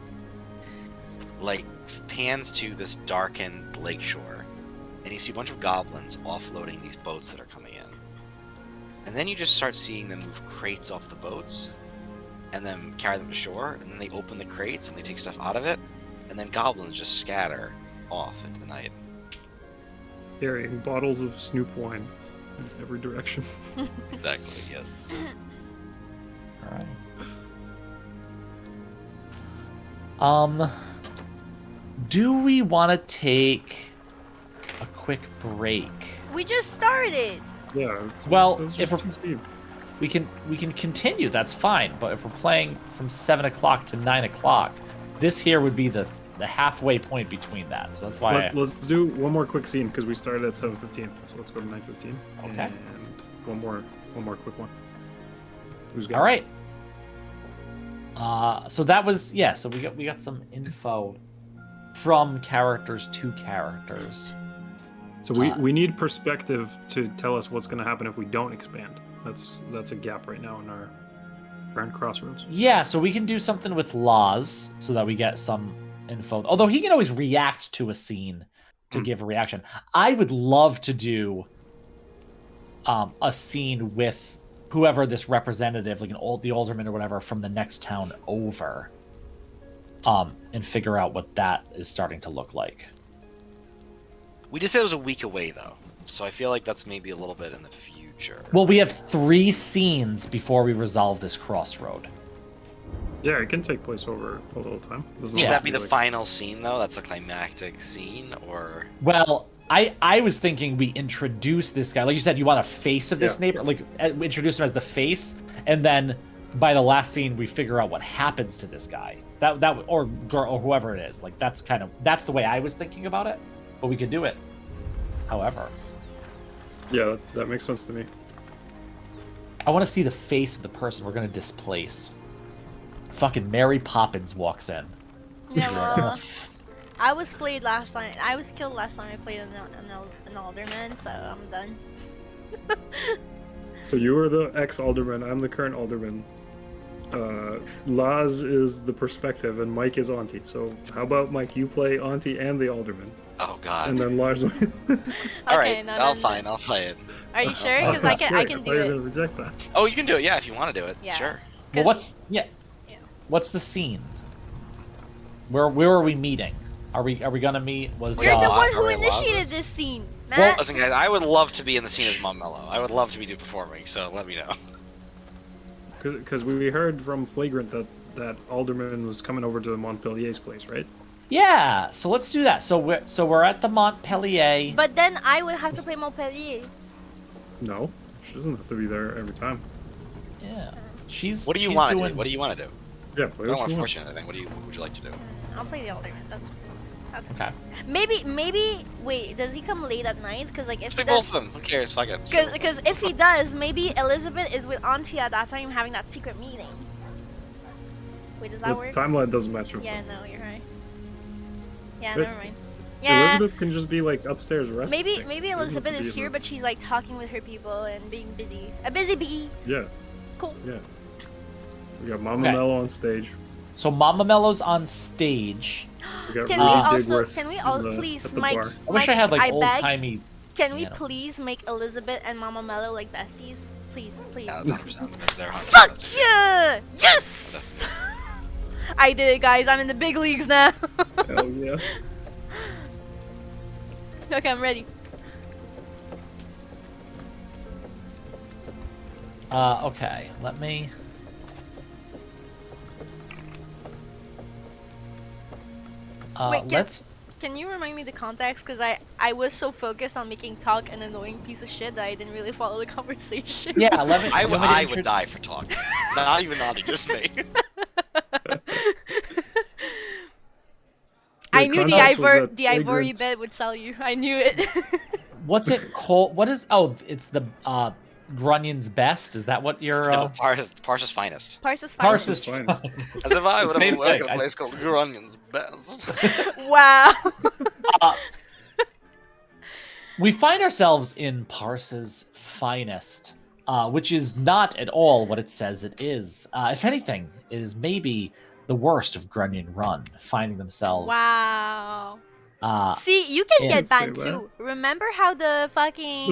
like pans to this darkened lakeshore, and you see a bunch of goblins offloading these boats that are coming in. And then you just start seeing them move crates off the boats, and then carry them to shore, and then they open the crates and they take stuff out of it, and then goblins just scatter off into the night. Carrying bottles of Snoop wine in every direction. Exactly, yes. All right. Do we want to take a quick break? We just started. Yeah. Well, it was if just we're- too steep. We can continue. That's fine. But if we're playing from 7 o'clock to 9 o'clock, this here would be the halfway point between that. So that's why. Let's do one more quick scene because we started at 7:15. So let's go to 9:15. Okay. And one more quick one. Who's got? All right. So that was So we got some info from characters to characters. So we need perspective to tell us what's going to happen if we don't expand. That's a gap right now in our current crossroads. Yeah, so we can do something with laws so that we get some info. Although he can always react to a scene to give a reaction. I would love to do a scene with whoever this representative, like the alderman or whatever, from the next town over, and figure out what that is starting to look like. We just said it was a week away, though, so I feel like that's maybe a little bit in the future. Well, we have 3 scenes before we resolve this crossroad. Yeah, it can take place over a little time. Doesn't Should have that to be the like- final scene, though? That's a climactic scene, or... Well, I was thinking we introduce this guy. Like you said, you want a face of this Yeah. neighbor. Like introduce him as the face, and then by the last scene we figure out what happens to this guy. That or girl or whoever it is. Like that's the way I was thinking about it. But we could do it. However, Yeah, that makes sense to me. I want to see the face of the person we're gonna displace. Fucking Mary Poppins walks in. Yeah, well, I was played last time. I was killed last time I played an alderman, so I'm done. So you were the ex-alderman. I'm the current alderman. Laz is the perspective, and Mike is Auntie. So how about Mike? You play Auntie and the alderman, Oh God. and then Lars. All right, no, I'll no, fine. I'll play it. Are you sure? Because I can do it. Reject that. Oh, you can do it. Yeah, if you want to do it. Yeah. Sure. Well, 'Cause- yeah. Yeah. What's the scene? Where are we meeting? Are we gonna meet? Was You're the Are one who we initiated Lazarus? this scene, Well, Matt. Listen, guys, I would love to be in the scene as Mom Mello. I would love to be performing. So let me know. Because we heard from Flagrant that alderman was coming over to Montpellier's place, right? yeah. So let's do that. So we're at the Montpellier. But then I would have to play Montpellier. No, she doesn't have to be there every time. Yeah. She's. What do you she's want to doing... do? What do you want to do? Yeah, I play don't what want you to want. force you anything. What would you like to do? I'll play the alderman. That's Okay. maybe. Wait, does he come late at night? Because like if Let's he play both does, of them. Who cares? Fuck it. because if he does, maybe Elizabeth is with Auntie at that time having that secret meeting. Wait, does The that work? timeline doesn't match up. Yeah, no, you're right. Yeah, Wait, never mind. Yeah, Elizabeth can just be like upstairs resting. maybe Doesn't Elizabeth have to is be here, in but she's like talking with her people and being busy. A busy bee. Yeah, Cool. yeah. We got Mama Okay. Mello on stage. So Mama Mello's on stage. We got Can Rudy we also? Digworth Can we in all the- please, at the Mike? bar. I wish I had like old beg, timey. Can we you know. please make Elizabeth and Mama Mello like besties? Please, please. Yeah, 100%. They're 100%. Fuck yeah! Yes! I did it, guys. I'm in the big leagues now. Hell yeah. Okay, I'm ready. Okay. Let me. Wait, can- Let's. Can you remind me the context? Because I was so focused on making talk an annoying piece of shit that I didn't really follow the conversation. Yeah. Let me. I you would, want me to I intro- would die for talk. Not even Auntie, just me. I knew the context was that the ivory Flagrant- bed would sell you. I knew it. What's it called? What is? Oh, it's the Grunyon's best. Is that what you're? No, Parsa's finest. Parsa's fine. Parsa's Finest. As if I would Same have worked thing. at a place called Grunion's Best. Wow. We find ourselves in Parsa's finest, which is not at all what it says it is. If anything, it is maybe the worst of Grunion Run, finding themselves. Wow. Uh, See, you can yeah. get banned Say what? too. Remember how the fucking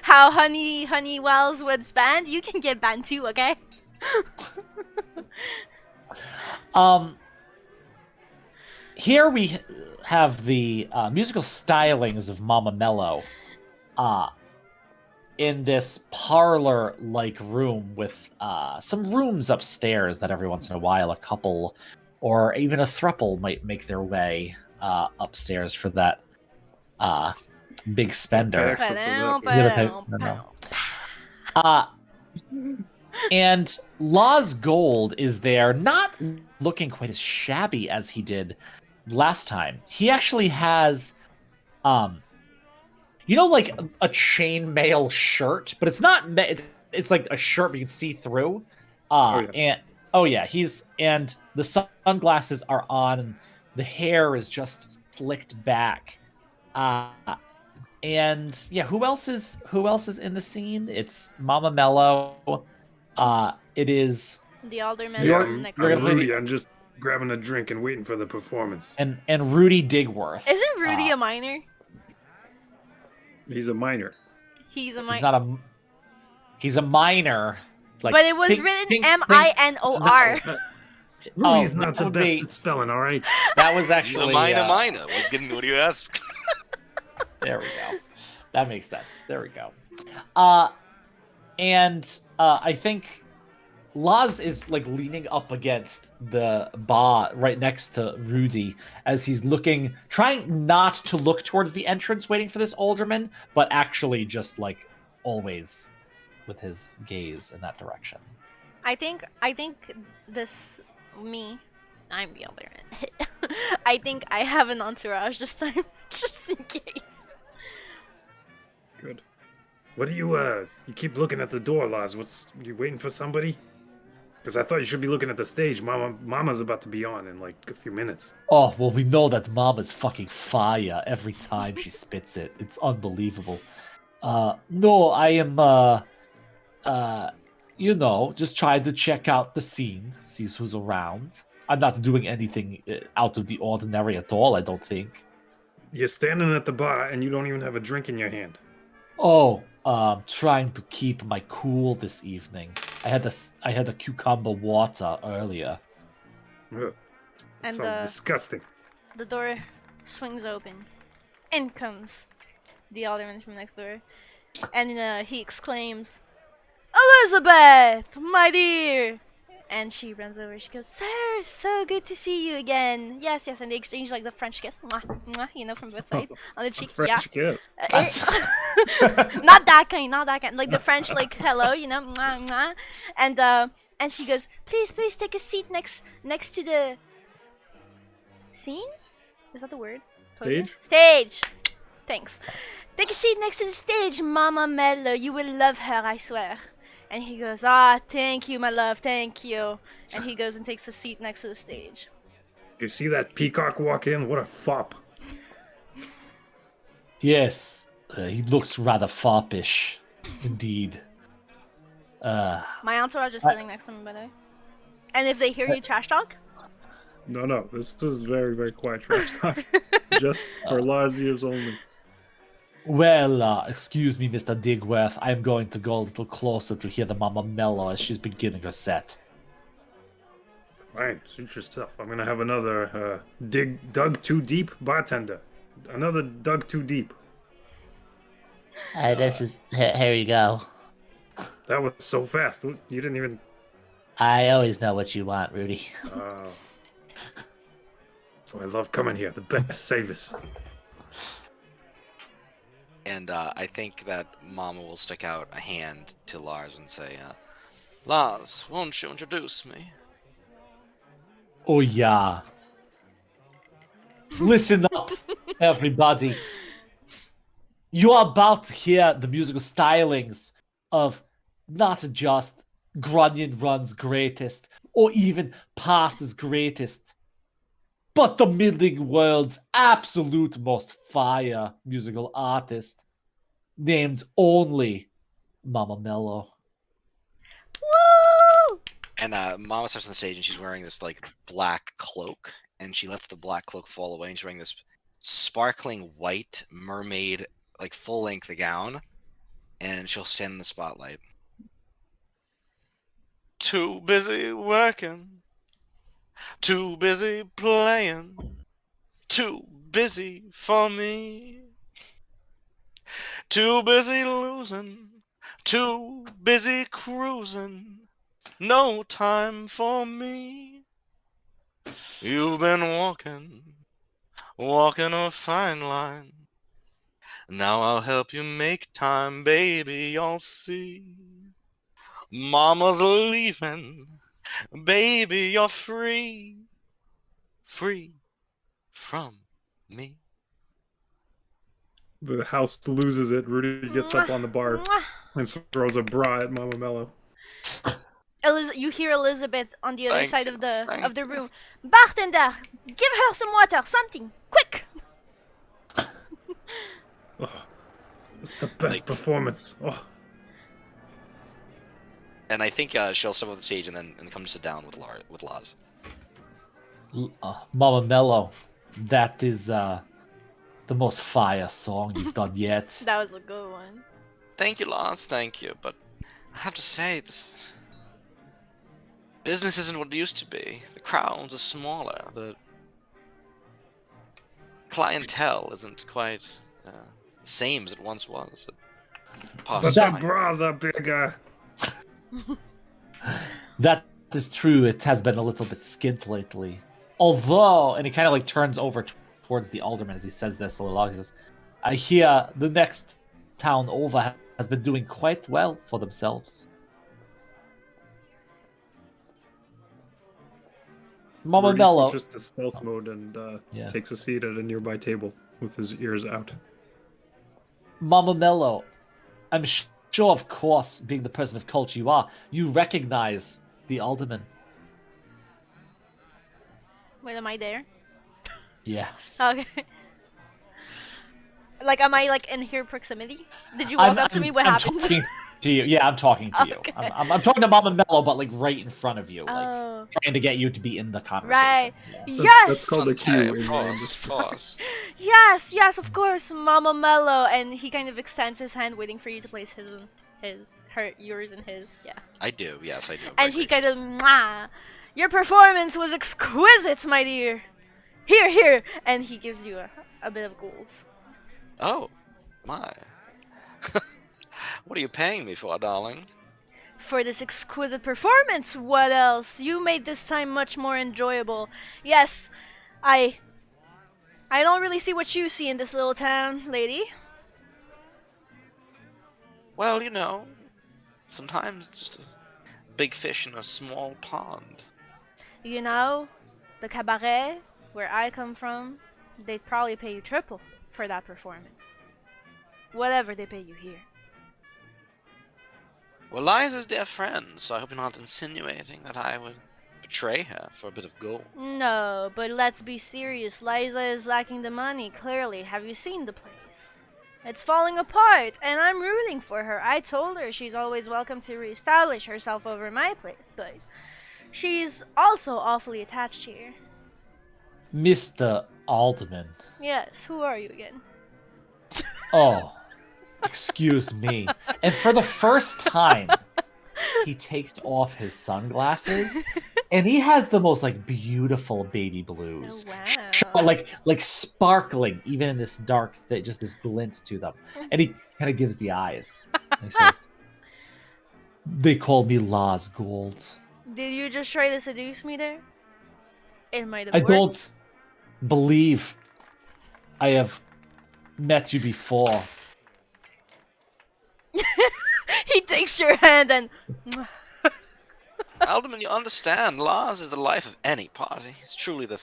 how Honey Wells was banned? You can get banned too, okay? Here we have the musical stylings of Mama Mello in this parlor-like room with some rooms upstairs that every once in a while a couple or even a throuple might make their way upstairs for that big spender. Okay. Ba-dow, Yeah, ba-dow, pow. And Law's Gold is there, not looking quite as shabby as he did last time. He actually has, like a chainmail shirt, but it's not. It's like a shirt but you can see through. And and the sunglasses are on, and the hair is just slicked back. And yeah, who else is in the scene? It's Mama Mello. It is The alderman Yeah, from next you're I'm gonna play Rudy. I'm just grabbing a drink and waiting for the performance. and Rudy Digworth. Isn't Rudy Uh, a minor? He's a minor. He's a He's minor. not a. He's a minor. Like, But it was pink- written pink- M-I-N-O-R. Rudy's Oh, not that the would best be- at spelling, all right? That was He's actually a minor. What do you ask? There we go. That makes sense. There we go. And I think Laz is like leaning up against the bar right next to Rudy as he's looking, trying not to look towards the entrance waiting for this alderman, but actually just like always with his gaze in that direction. I think this me, I'm the alderman. I think I have an entourage this time, just in case. Good. What are you keep looking at the door, Laz. You waiting for somebody? Because I thought you should be looking at the stage. Mama's about to be on in like a few minutes. Oh, well, we know that Mama's fucking fire every time she spits it. It's unbelievable. No, I am, just trying to check out the scene, see who's around. I'm not doing anything out of the ordinary at all, I don't think. You're standing at the bar and you don't even have a drink in your hand. Oh, trying to keep my cool this evening. I had a cucumber water earlier. Ugh, And sounds disgusting. the door swings open. In comes the alderman from next door. And he exclaims, "Elizabeth, my dear!" And she runs over. She goes, "Sir, so good to see you again." Yes, yes. And they exchange like the French kiss, mwah, mwah, from both sides on the cheek. French kiss. Not that kind, not that kind. Like the French, like hello, mwah, mwah. And she goes, "Please, please take a seat next to the scene. Is that the word? Stage? Stage. Thanks. Take a seat next to the stage, Mama Mello. You will love her, I swear." And he goes, "Thank you, my love, thank you." And he goes and takes a seat next to the stage. You see that peacock walk in? What a fop. Yes, he looks rather foppish, indeed. My entourage is sitting next to him, by the way. And if they hear you trash talk, No, this is very, very quiet trash talk. Just for Lars ears only. Well, excuse me, Mr. Digworth. I'm going to go a little closer to hear the Mama Mello as she's beginning her set. Fine, suit yourself. I'm gonna have another dug too deep bartender. Another dug too deep. Here you go. That was so fast. You didn't even. I always know what you want, Rudy. Oh. So I love coming here. The best service. And I think that Mama will stick out a hand to Lars and say, "Lars, won't you introduce me?" Oh, yeah. Listen up, everybody. You are about to hear the musical stylings of not just Grunion Run's greatest, or even Parsa's greatest, but the middling world's absolute most fire musical artist, named only Mama Mello. woo! And Mama steps on the stage and she's wearing this like black cloak, and she lets the black cloak fall away, and she's wearing this sparkling white mermaid, like full-length gown, and she'll stand in the spotlight. Too busy working, too busy playing, too busy for me. Too busy losing, too busy cruising, no time for me. You've been walking a fine line. Now I'll help you make time, baby, you'll see. Mama's leaving, baby, you're free from me. The house loses it. Rudy gets up on the bar Mwah. and throws a bra at Mama Mello. You hear Elizabeth on the other Thank side you, of the thank room. "Bartender, give her some water, something, quick!" Oh, it's the best performance. Oh, And I think she'll step off the stage and then come to sit down with Laz. Mama Mello, that is the most fire song you've done yet. That was a good one. Thank you, Laz, thank you, but I have to say, this business isn't what it used to be. The crowds are smaller. The clientele isn't quite the same as it once was. but the bras are bigger. That is true. It has been a little bit skint lately. Although, and he kind of like turns over towards the alderman as he says this a little loud. He says, I hear the next town over has been doing quite well for themselves. Mama Rudy Mello. switches to stealth mode and Yeah. takes a seat at a nearby table with his ears out. Mama Mello, I'm sure, of course, being the person of culture you are, you recognize the alderman. Wait, am I there? Yeah. Okay. Like, am I like in here proximity? Did you walk up to me? What happened? Talking to you. Yeah, I'm talking to you. Okay. I'm talking to Mama Mello, but like right in front of you, like Oh. trying to get you to be in the conversation. Right. Yeah. Yes. That's called a Okay, cue of in the course, industry. of course. Yes, of course, Mama Mello, and he kind of extends his hand, waiting for you to place yours and his. Yeah. I do, yes, I do. And Very he kind of, mwah, your performance was exquisite, my dear. Here, and he gives you a bit of gold. Oh, my. What are you paying me for, darling? For this exquisite performance. What else? You made this time much more enjoyable. Yes, I don't really see what you see in this little town, lady. Well, you know, sometimes just a big fish in a small pond. You know, the cabaret where I come from, they'd probably pay you triple for that performance. Whatever they pay you here. Well, Liza's dear friend, so I hope you're not insinuating that I would betray her for a bit of gold. No, but let's be serious. Liza is lacking the money, clearly. Have you seen the place? It's falling apart, and I'm rooting for her. I told her she's always welcome to reestablish herself over my place, but she's also awfully attached here. Mr. Alderman. Yes, who are you again? Oh, excuse me. And for the first time, he takes off his sunglasses, and he has the most like beautiful baby blues, Oh, wow. like sparkling even in this dark, just this glint to them. And he kind of gives the eyes. And he says, "They call me Laz Gold. Did you just try to seduce me there? It might have I worked. don't believe I have met you before." He takes your hand and... Alderman, you understand, Lars is the life of any party. He's truly the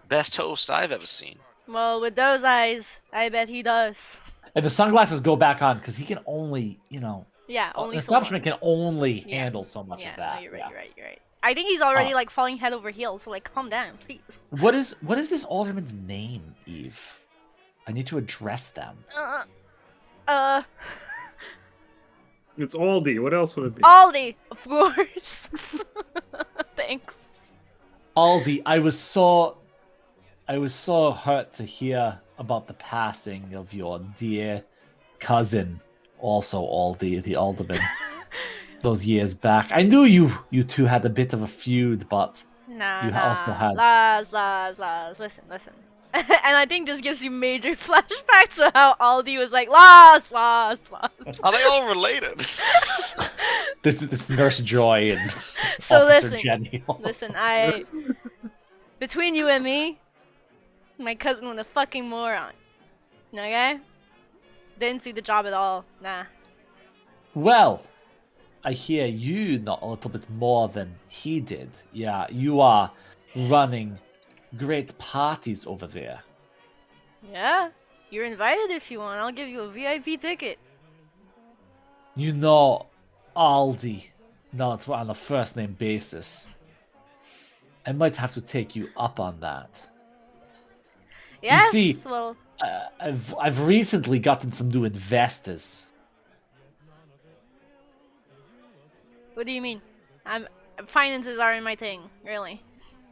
best host I've ever seen. Well, with those eyes, I bet he does. And the sunglasses go back on because he can only, Yeah, only an so long. establishment can only Yeah. handle so much Yeah, of that. no, you're right, Yeah. you're right. I think he's already Oh. like falling head over heels, so like calm down, please. What is this alderman's name, Eve? I need to address them. Uh, It's Aldi. What else would it be? Aldi, of course. Thanks. Aldi, I was so hurt to hear about the passing of your dear cousin, also Aldi, the alderman, those years back. I knew you two had a bit of a feud, but Nah, You also had- Laz, listen. And I think this gives you major flashbacks to how Aldi was like, Laz. Are they all related? this Nurse Joy and So Officer listen, Jenny. Listen, between you and me, my cousin was a fucking moron. Okay? Didn't see the job at all. Nah. Well, I hear you know a little bit more than he did. Yeah, you are running great parties over there. Yeah? You're invited if you want. I'll give you a VIP ticket. You know Aldi, not on a first name basis. I might have to take you up on that. Yes? see- Well, I've recently gotten some new investors. what do you mean? Finances aren't my thing, really.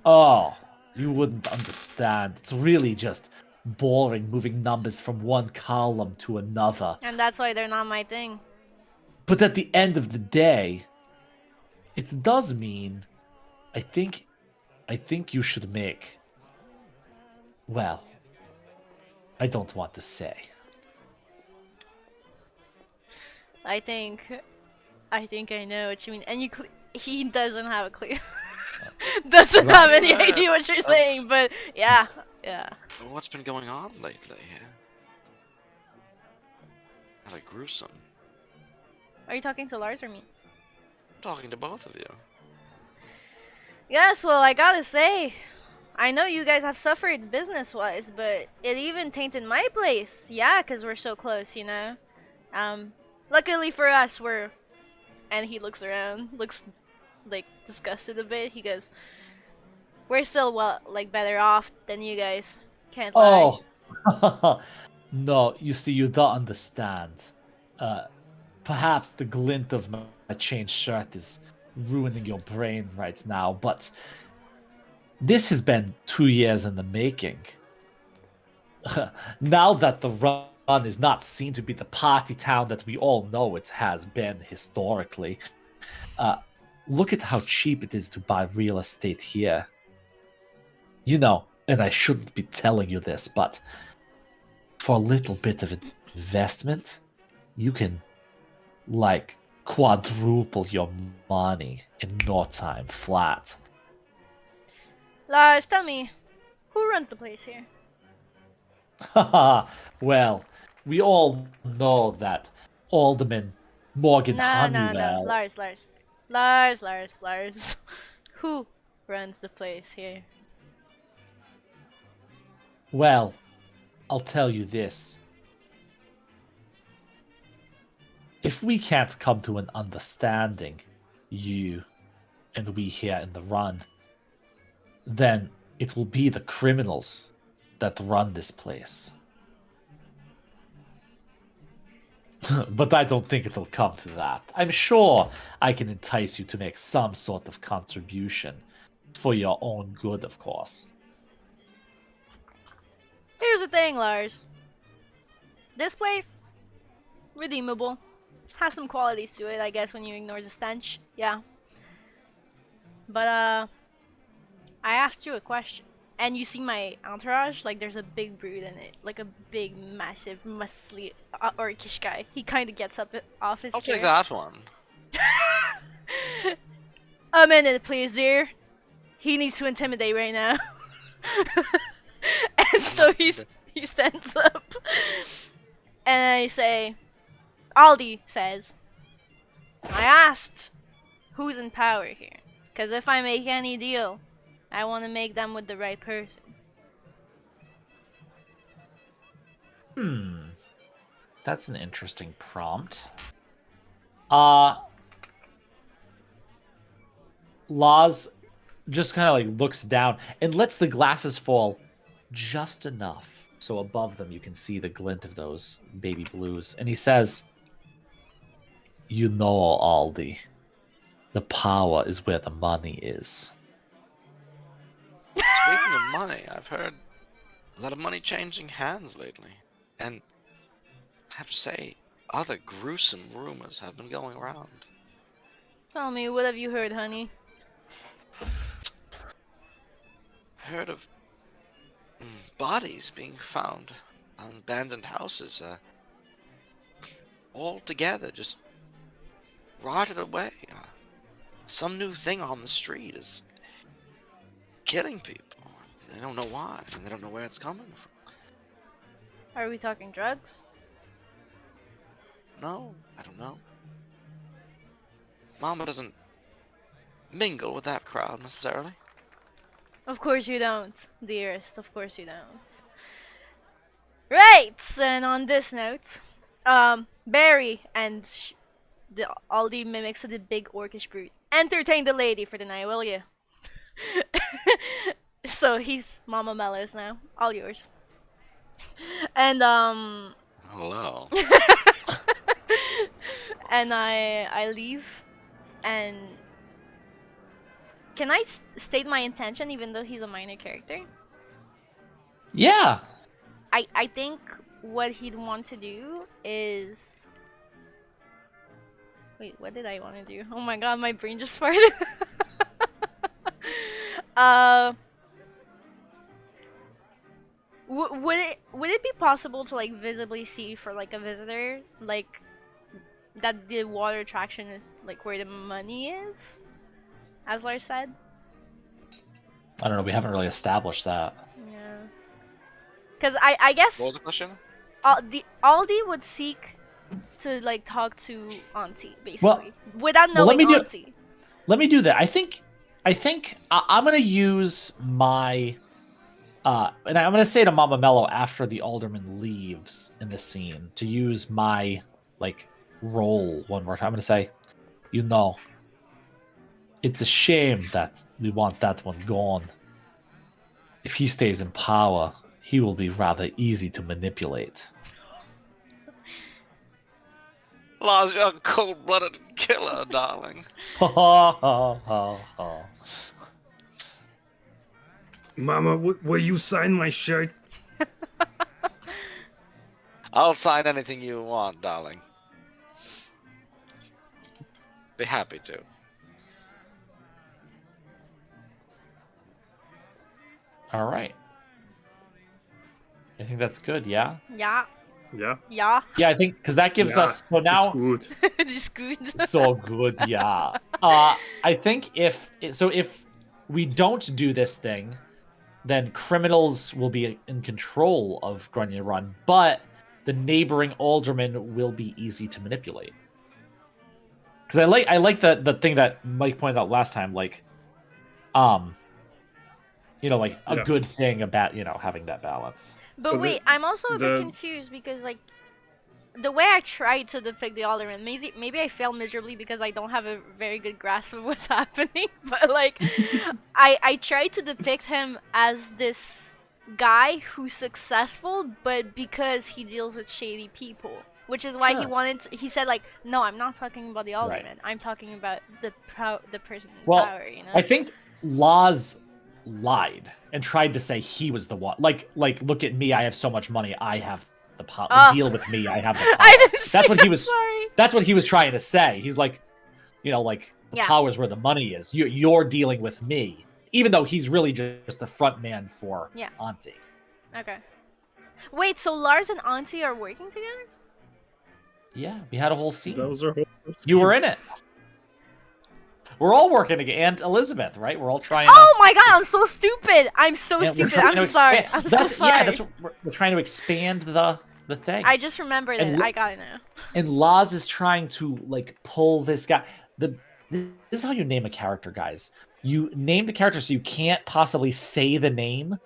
Oh, you wouldn't understand. It's really just boring moving numbers from one column to another. And that's why they're not my thing. But at the end of the day, it does mean I think you should make, well, I don't want to say. I think I know what you mean. And He doesn't have a clue. Doesn't Right. have any idea what you're saying, but yeah. What's been going on lately? Like gruesome. Are you talking to Lars or me? I'm talking to both of you. Yes, well, I gotta say, I know you guys have suffered business-wise, but it even tainted my place. Yeah, 'cause we're so close, you know? Luckily for us, and he looks around, looks, like, disgusted a bit. He goes, we're still, better off than you guys. Can't lie. Oh, no, you see, you don't understand. Perhaps the glint of my chain shirt is ruining your brain right now, but this has been 2 years in the making. Now that the run is not seen to be the party town that we all know it has been historically, look at how cheap it is to buy real estate here. You know, and I shouldn't be telling you this, but for a little bit of investment, you can, like, quadruple your money in no time flat. Lars, tell me, who runs the place here? Haha, well, we all know that Alderman Morgan No. Honeywell. Lars. Who runs the place here? Well, I'll tell you this. If we can't come to an understanding, you and we here in the run, then it will be the criminals that run this place. But I don't think it'll come to that. I'm sure I can entice you to make some sort of contribution, for your own good, of course. Here's the thing, Lars. This place, redeemable. Has some qualities to it, I guess, when you ignore the stench. Yeah. But, I asked you a question. And you see my entourage? Like, there's a big brute in it. Like, a big, massive, muscly, orcish guy. He kind of gets up off his I'll chair. take that one. A minute, please, dear. He needs to intimidate right now. And so he stands up. And I say, Aldi says, I asked who's in power here. Because if I make any deal, I want to make them with the right person. That's an interesting prompt. Laws just kind of like looks down and lets the glasses fall just enough so above them you can see the glint of those baby blues. And he says, you know, Aldi, the power is where the money is. Speaking of money, I've heard a lot of money changing hands lately. And I have to say, other gruesome rumors have been going around. Tell me, what have you heard, honey? Heard of bodies being found on abandoned houses, all together, just rotted away. Some new thing on the street is killing people. They don't know why, and they don't know where it's coming from. Are we talking drugs? No, I don't know. Mama doesn't mingle with that crowd necessarily. Of course you don't, dearest. Of course you don't. Right, and on this note, Barry and Aldi mimics the big orcish brute. Entertain the lady for the night, will you? So he's Mama Mellows now. All yours. And Hello. and I leave, and can I state my intention even though he's a minor character? Yeah. I think what he'd want to do is... Wait, what did I want to do? Oh my god, my brain just farted. Would it be possible to like visibly see for like a visitor, like that the water attraction is like where the money is? as Lars said. I don't know. We haven't really established that. Yeah. Because I guess What was the question? Aldi would seek to like talk to Auntie basically Well, without well, let knowing me do- Auntie. Let me do that. I think I'm gonna use my and I'm gonna say to Mama Mello after the alderman leaves in the scene to use my like role one more time. I'm gonna say, you know, it's a shame that we want that one gone. If he stays in power, he will be rather easy to manipulate. Law's young cold-blooded killer, darling. Ha ha ha ha ha. Mama, will you sign my shirt? I'll sign anything you want, darling. Be happy to. All right. I think that's good. Yeah. Yeah. Yeah. Yeah. Yeah, I think because that gives Yeah, us so now. It's good. This good. So good, yeah. I think if we don't do this thing, then criminals will be in control of Grunion Run, but the neighboring aldermen will be easy to manipulate. Because I like the thing that Mike pointed out last time, like, like a Yeah. good thing about having that balance. But So wait, I'm also a bit the- confused because like the way I tried to depict the alderman, maybe I failed miserably because I don't have a very good grasp of what's happening. But like, I tried to depict him as this guy who's successful, but because he deals with shady people, which is why he Sure. wanted. He said like, no, I'm not talking about the alderman. I'm talking about the person in Well, power. You know. I think Laws lied and tried to say he was the one. Like look at me, I have so much money, I have the power. Oh. Deal with me, I have the power. I didn't That's see what he it, was. Sorry. That's what he was trying to say. He's like, the Yeah. power's where the money is. You're dealing with me, even though he's really just the front man for Yeah. Auntie. Okay. Wait, so Lars and Auntie are working together? Yeah, we had a whole scene. That was our whole. You were in it. We're all working together, and Elizabeth, right? We're all trying. Oh my god, I'm so stupid. I'm so we're stupid. trying I'm to sorry. expand- I'm so that's, sorry. Yeah, that's what we're trying to expand the thing. I just remembered And it. li- I got it now. And Laz is trying to like pull this guy. This is how you name a character, guys. You name the character so you can't possibly say the name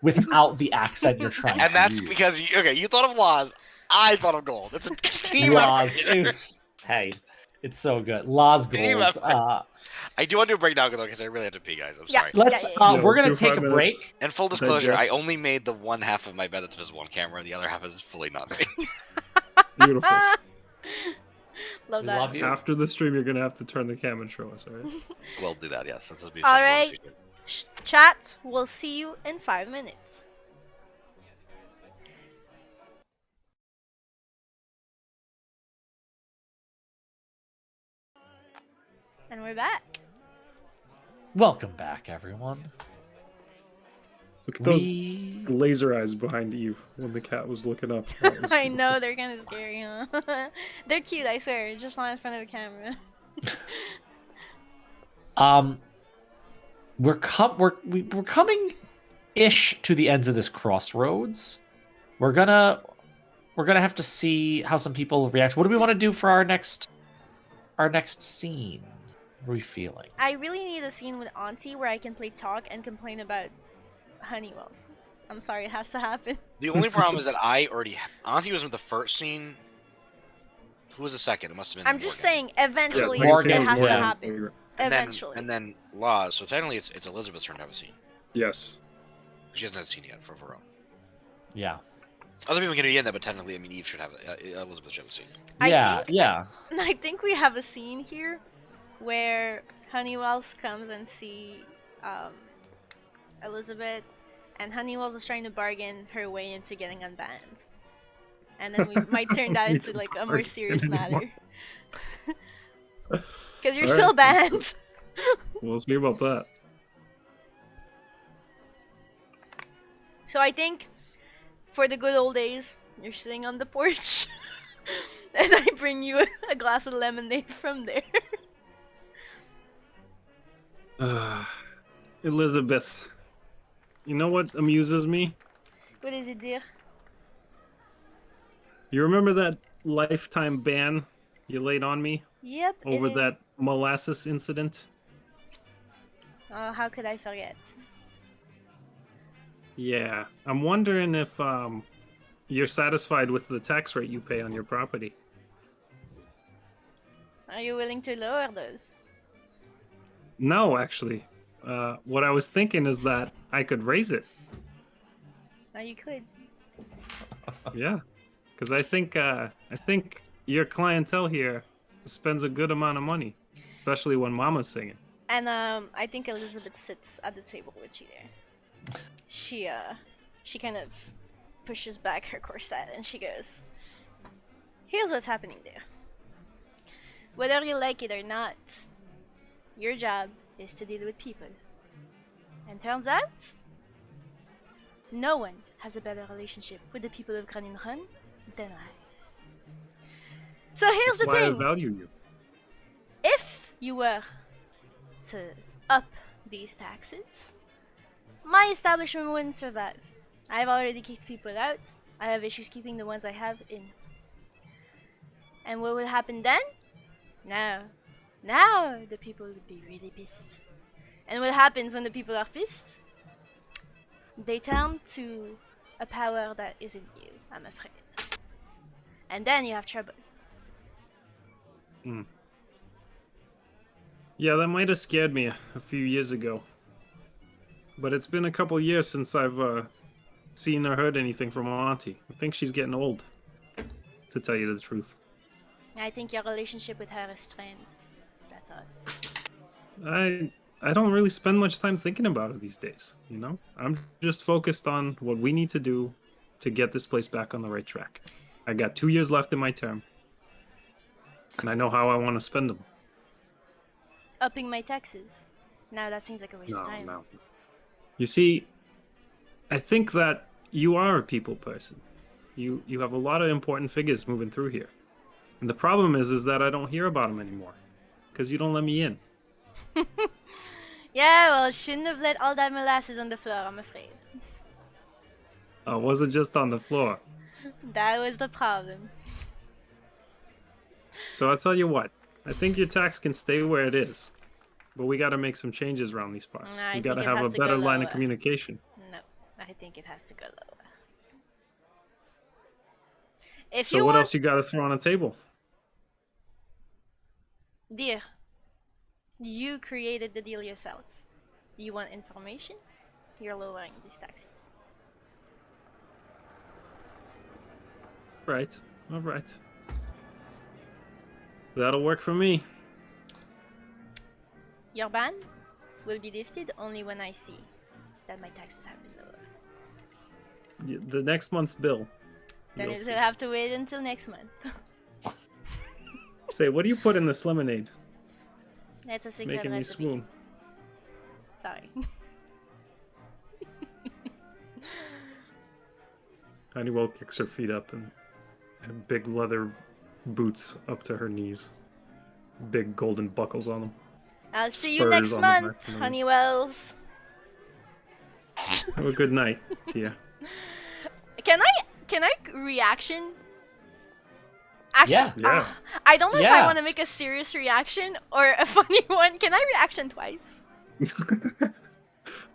without the accent you're trying. And to that's use. because you thought of Laws, I thought of Gold. It's a team Laz effort. is hey, it's so good. Laz Team Gold. effort. I do want to do a breakdown though because I really have to pee, guys. I'm Yeah. sorry. Let's. Yeah. Yeah, We're let's gonna do take a 5 minutes. break. And full disclosure, Digest. I only made the one half of my bed that's visible on camera, and the other half is fully not me. Beautiful. Love We that. love you. After the stream, you're gonna have to turn the cam and show us, alright? We'll do that, yes. This will be All such a right. bonus feature. Chat, we'll see you in 5 minutes. And we're back. Welcome back, everyone. Look at those We laser eyes behind Eve when the cat was looking up. That was I beautiful. know, they're kind of scary, huh? They're cute, I swear. Just not in front of the camera. we're coming ish to the ends of this crossroads. We're gonna have to see how some people react. What do we want to do for our next scene? What are we feeling? I really need a scene with Auntie where I can play talk and complain about Honeywells. I'm sorry, it has to happen. The only problem is that Auntie was in the first scene. Who was the second? It must have been. I'm just Morgan. saying, eventually, Yes, Morgan it was has to Morgan. happen. And Eventually. then Laws. So technically, it's Elizabeth's turn to have a scene. Yes. She hasn't had a scene yet for her own. Yeah. Other people can be in that, but technically, I mean, Eve should have Elizabeth should have a scene. Yeah, yeah. I think we have a scene here where Honeywells comes and see Elizabeth, and Honeywells is trying to bargain her way into getting unbanned. And then we might turn that into like a more serious matter. Because you're Alright. still banned. We'll see about that. So I think for the good old days, you're sitting on the porch, and I bring you a glass of lemonade from there. Elizabeth, you know what amuses me? What is it, dear? You remember that lifetime ban you laid on me Yep, over it is. that molasses incident? Oh, how could I forget? Yeah, I'm wondering if you're satisfied with the tax rate you pay on your property. Are you willing to lower those? No, actually. What I was thinking is that I could raise it. Oh, you could. Yeah, because I think your clientele here spends a good amount of money, especially when Mama's singing. And I think Elizabeth sits at the table with you there. She kind of pushes back her corset and she goes, "Here's what's happening there. Whether you like it or not, your job is to deal with people. And turns out, no one has a better relationship with the people of Granin Run than I. So here's That's the why I thing. value you. If you were to up these taxes, my establishment wouldn't survive. I've already kicked people out. I have issues keeping the ones I have in. And what would happen then? Now the people would be really pissed. And what happens when the people are pissed? They turn to a power that isn't you, I'm afraid. And then you have trouble. Yeah, that might have scared me a few years ago. But it's been a couple years since I've seen or heard anything from Auntie. I think she's getting old, to tell you the truth. I think your relationship with her is strained. That's all. I don't really spend much time thinking about it these days, you know? I'm just focused on what we need to do to get this place back on the right track. I got 2 years left in my term, and I know how I want to spend them. Upping my taxes. Now that seems like a waste of time. No. You see, I think that you are a people person. You have a lot of important figures moving through here. And the problem is that I don't hear about them anymore. Because you don't let me in. Yeah, well, shouldn't have let all that molasses on the floor, I'm afraid. Was it just on the floor? That was the problem. So I'll tell you what. I think your tax can stay where it is. But we gotta make some changes around these parts. I We think gotta it have has a to go better line of lower. communication. No, I think it has to go lower. If So you what want, else you gotta throw on the table? dear, you created the deal yourself. You want information? You're lowering these taxes. Right. Alright. That'll work for me. Your ban will be lifted only when I see that my taxes have been lowered. The next month's bill. Then You'll it see. will have to wait until next month. Say, what do you put in this lemonade? That's a secret Making me recipe. swoon. Sorry. Honeywell kicks her feet up and big leather boots up to her knees. Big golden buckles on them. I'll see you Spurs next on the month, back of them. Honeywells. Have a good night, dear. Can I reaction? Actually, Yeah. I don't know if Yeah. I want to make a serious reaction or a funny one. Can I reaction twice?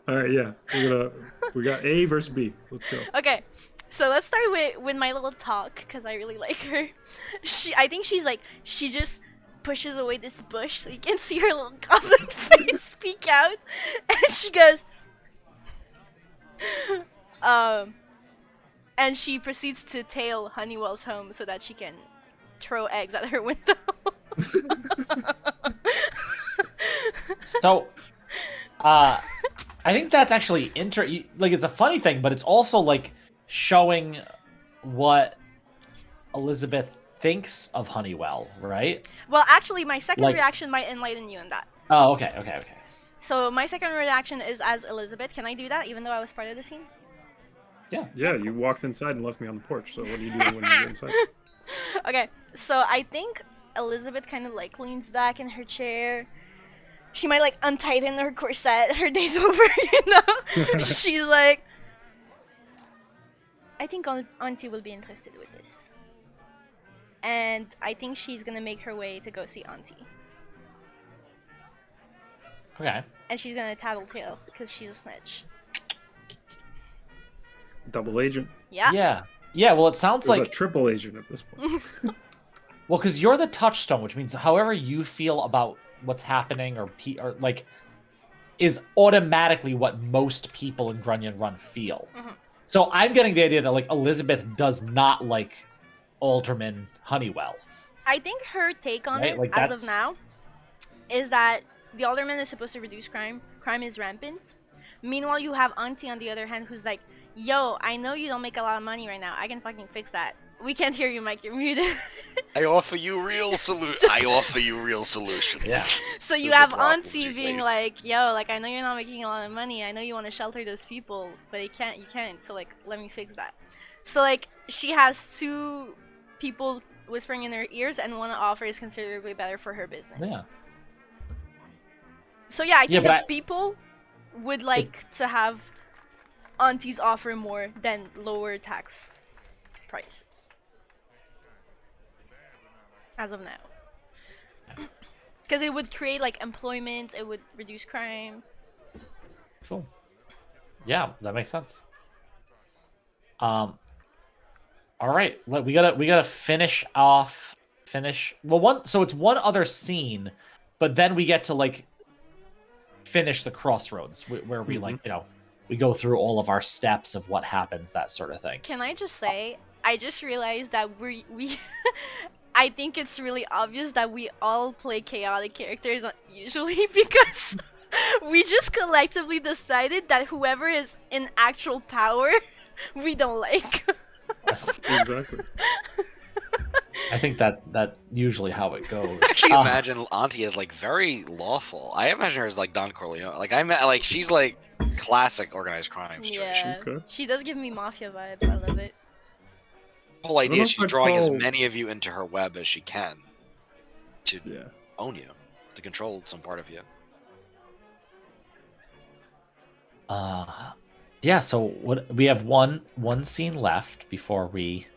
All right, yeah. We got A versus B. Let's go. Okay, so let's start with my little talk because I really like her. I think she just pushes away this bush so you can see her little goblin face peek out, and she goes, and she proceeds to tail Honeywell's home so that she can throw eggs at her window. So, I think that's actually like it's a funny thing, but it's also like showing what Elizabeth thinks of Honeywell, right? Well, actually, my second Like- reaction might enlighten you on that. Oh, okay. So my second reaction is as Elizabeth. Can I do that even though I was part of the scene? Yeah. Yeah, you walked inside and left me on the porch. So what are you doing when you get inside? Okay, so I think Elizabeth kind of like leans back in her chair, She might like untighten her corset. Her day's over, you know. She's like, I think Auntie will be interested with this, and I think she's gonna make her way to go see Auntie, Okay. and she's gonna tattletale because she's a snitch. Double agent. Yeah. Yeah. Yeah. Well, it sounds There's like a triple agent at this point. well, because you're the touchstone, which means however you feel about what's happening or like is automatically what most people in Grunion Run feel. Mhm. So I'm getting the idea that like Elizabeth does not like Alderman Honeywell. I think her take on Right, it, like, as that's- of now, is that the alderman is supposed to reduce crime. Crime is rampant. Meanwhile, you have Auntie on the other hand, who's like, "Yo, I know you don't make a lot of money right now. I can fucking fix that." We can't hear you, Mike. You're muted. I offer you real solutions. Yeah. So you The have drop into Auntie your being face. like, "Yo, like I know you're not making a lot of money. I know you want to shelter those people, but you can't. So like, let me fix that." So like, she has two people whispering in her ears, and one offer is considerably better for her business. Yeah. So yeah, I Yeah, think but the people would like to have Auntie's offer more than lower tax prices. As of now. Because it would create like employment, it would reduce crime. Cool. Yeah, that makes sense. All right, we gotta finish off. Well, so it's one other scene, but then we get to like finish the crossroads where we like we go through all of our steps of what happens, that sort of thing. Can I just say, I just realized that we I think it's really obvious that we all play chaotic characters usually because we just collectively decided that whoever is in actual power, we don't like. Exactly. I think that usually how it goes. Actually, imagine Auntie as like very lawful. I imagine her as like Don Corleone. Like she's like classic organized crime situation. Yeah, Okay. she does give me mafia vibes. I love it. The whole don't idea know is if she's I'd drawing as call- many of you into her web as she can to Yeah. own you, to control some part of you. Yeah. So what we have one scene left before we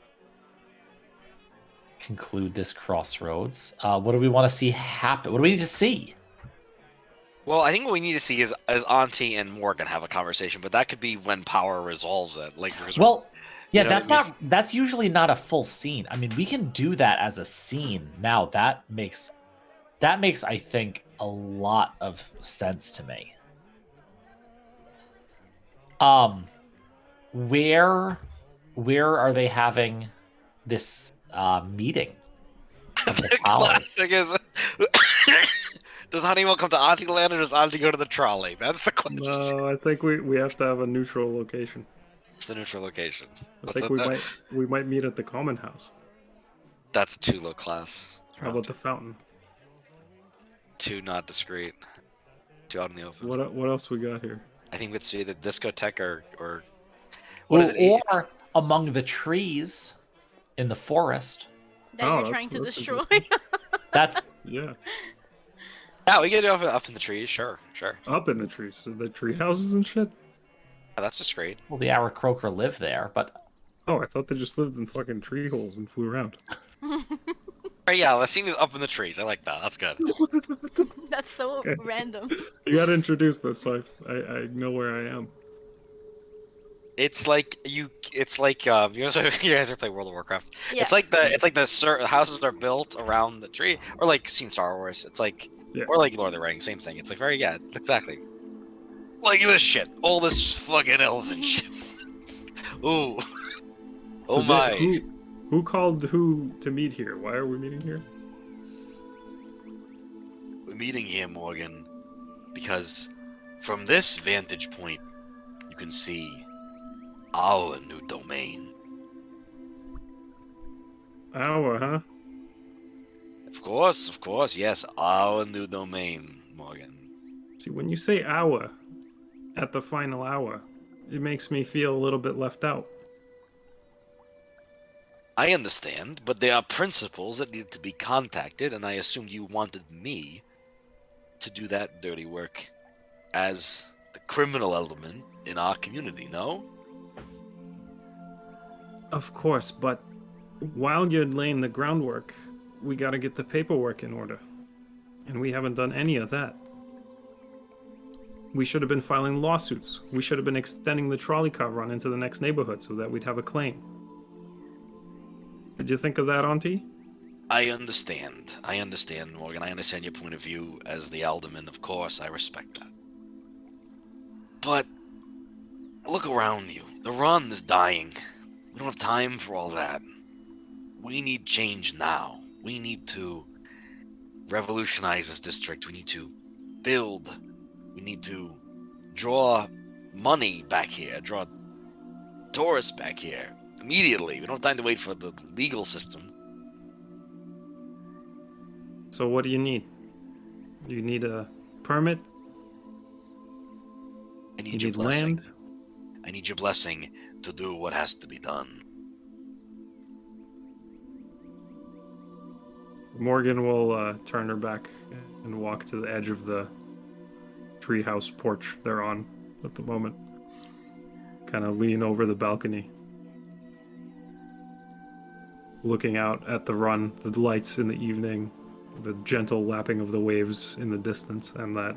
conclude this crossroads. What do we want to see happen? What do we need to see? Well, I think what we need to see is Auntie and Morgan have a conversation, but that could be when power resolves it. Like, Well, yeah, you know that's what I mean? that's usually not a full scene. I mean, we can do that as a scene now. That makes I think a lot of sense to me. Where are they having this meeting? Of the the powers? classic is does Honeywell come to Auntie Land or does Auntie go to the trolley? That's the question. No, I think we have to have a neutral location. It's the neutral location. I think we might meet at the common house. That's too low class. How about the fountain? Too not discreet. Too out in the open. What else we got here? I think we'd see the discotheque or what is it? Or among the trees in the forest. That Oh, you're trying to that's destroy. interesting. That's Yeah, Yeah, we get up in the trees. Sure. up in the trees, so the tree houses and shit. Yeah, that's discreet. well, the Aarakocra live there, but Oh, I thought they just lived in fucking tree holes and flew around. Right, yeah, the scene is up in the trees. I like that. That's good. That's so Okay. random. You gotta introduce this so I know where I am. It's like you guys ever play World of Warcraft? Yeah. It's like the houses are built around the tree, or like seen Star Wars. It's like Yeah. or like Lord of the Rings, same thing. It's like very exactly. Like this shit, all this fucking elven shit. Ooh, oh So my! who called who to meet here? Why are we meeting here? We're meeting here, Morgan, because from this vantage point, you can see our new domain. Hour, huh? Of course, yes, our new domain, Morgan. See, when you say hour, at the final hour, it makes me feel a little bit left out. I understand, but there are principals that need to be contacted, and I assumed you wanted me to do that dirty work as the criminal element in our community, no? Of course, but while you're laying the groundwork, we gotta get the paperwork in order. And we haven't done any of that. We should have been filing lawsuits. We should have been extending the trolley car run into the next neighborhood so that we'd have a claim. Did you think of that, Auntie? I understand, Morgan. I understand your point of view as the alderman, of course. I respect that. But look around you. The run is dying. We don't have time for all that. We need change now. We need to revolutionize this district. We need to build. We need to draw money back here. Draw tourists back here. Immediately. We don't have time to wait for the legal system. So what do you need? You need a permit? I need You your need blessing. land? I need your blessing to do what has to be done. Morgan will turn her back and walk to the edge of the treehouse porch they're on at the moment. Kind of lean over the balcony. Looking out at the run, the lights in the evening, the gentle lapping of the waves in the distance, and that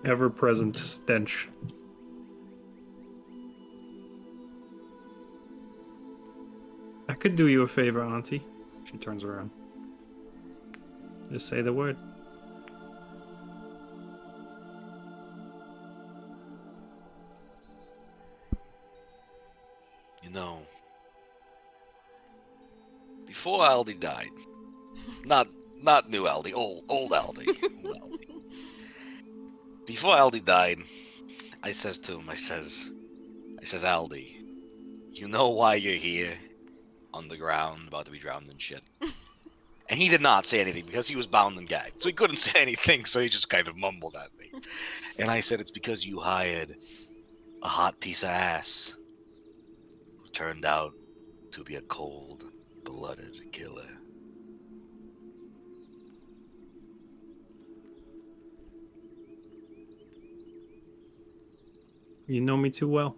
ever-present stench. I could do you a favor, Auntie. She turns around. Just say the word. You know, before Aldi died, not new Aldi, old Aldi. Old Aldi. Before Aldi died, I says to him, I says, Aldi, you know why you're here on the ground, about to be drowned in shit? And he did not say anything because he was bound and gagged. So he couldn't say anything, so he just kind of mumbled at me. And I said, it's because you hired a hot piece of ass who turned out to be a cold-blooded killer. You know me too well.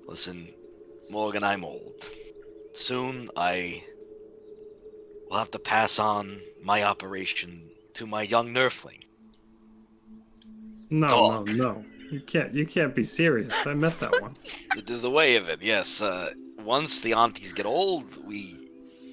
Listen, Morgan, I'm old. Soon I will have to pass on my operation to my young nerfling. No, Dog. no. You can't be serious. I met that one. It is the way of it, yes. Once the aunties get old, we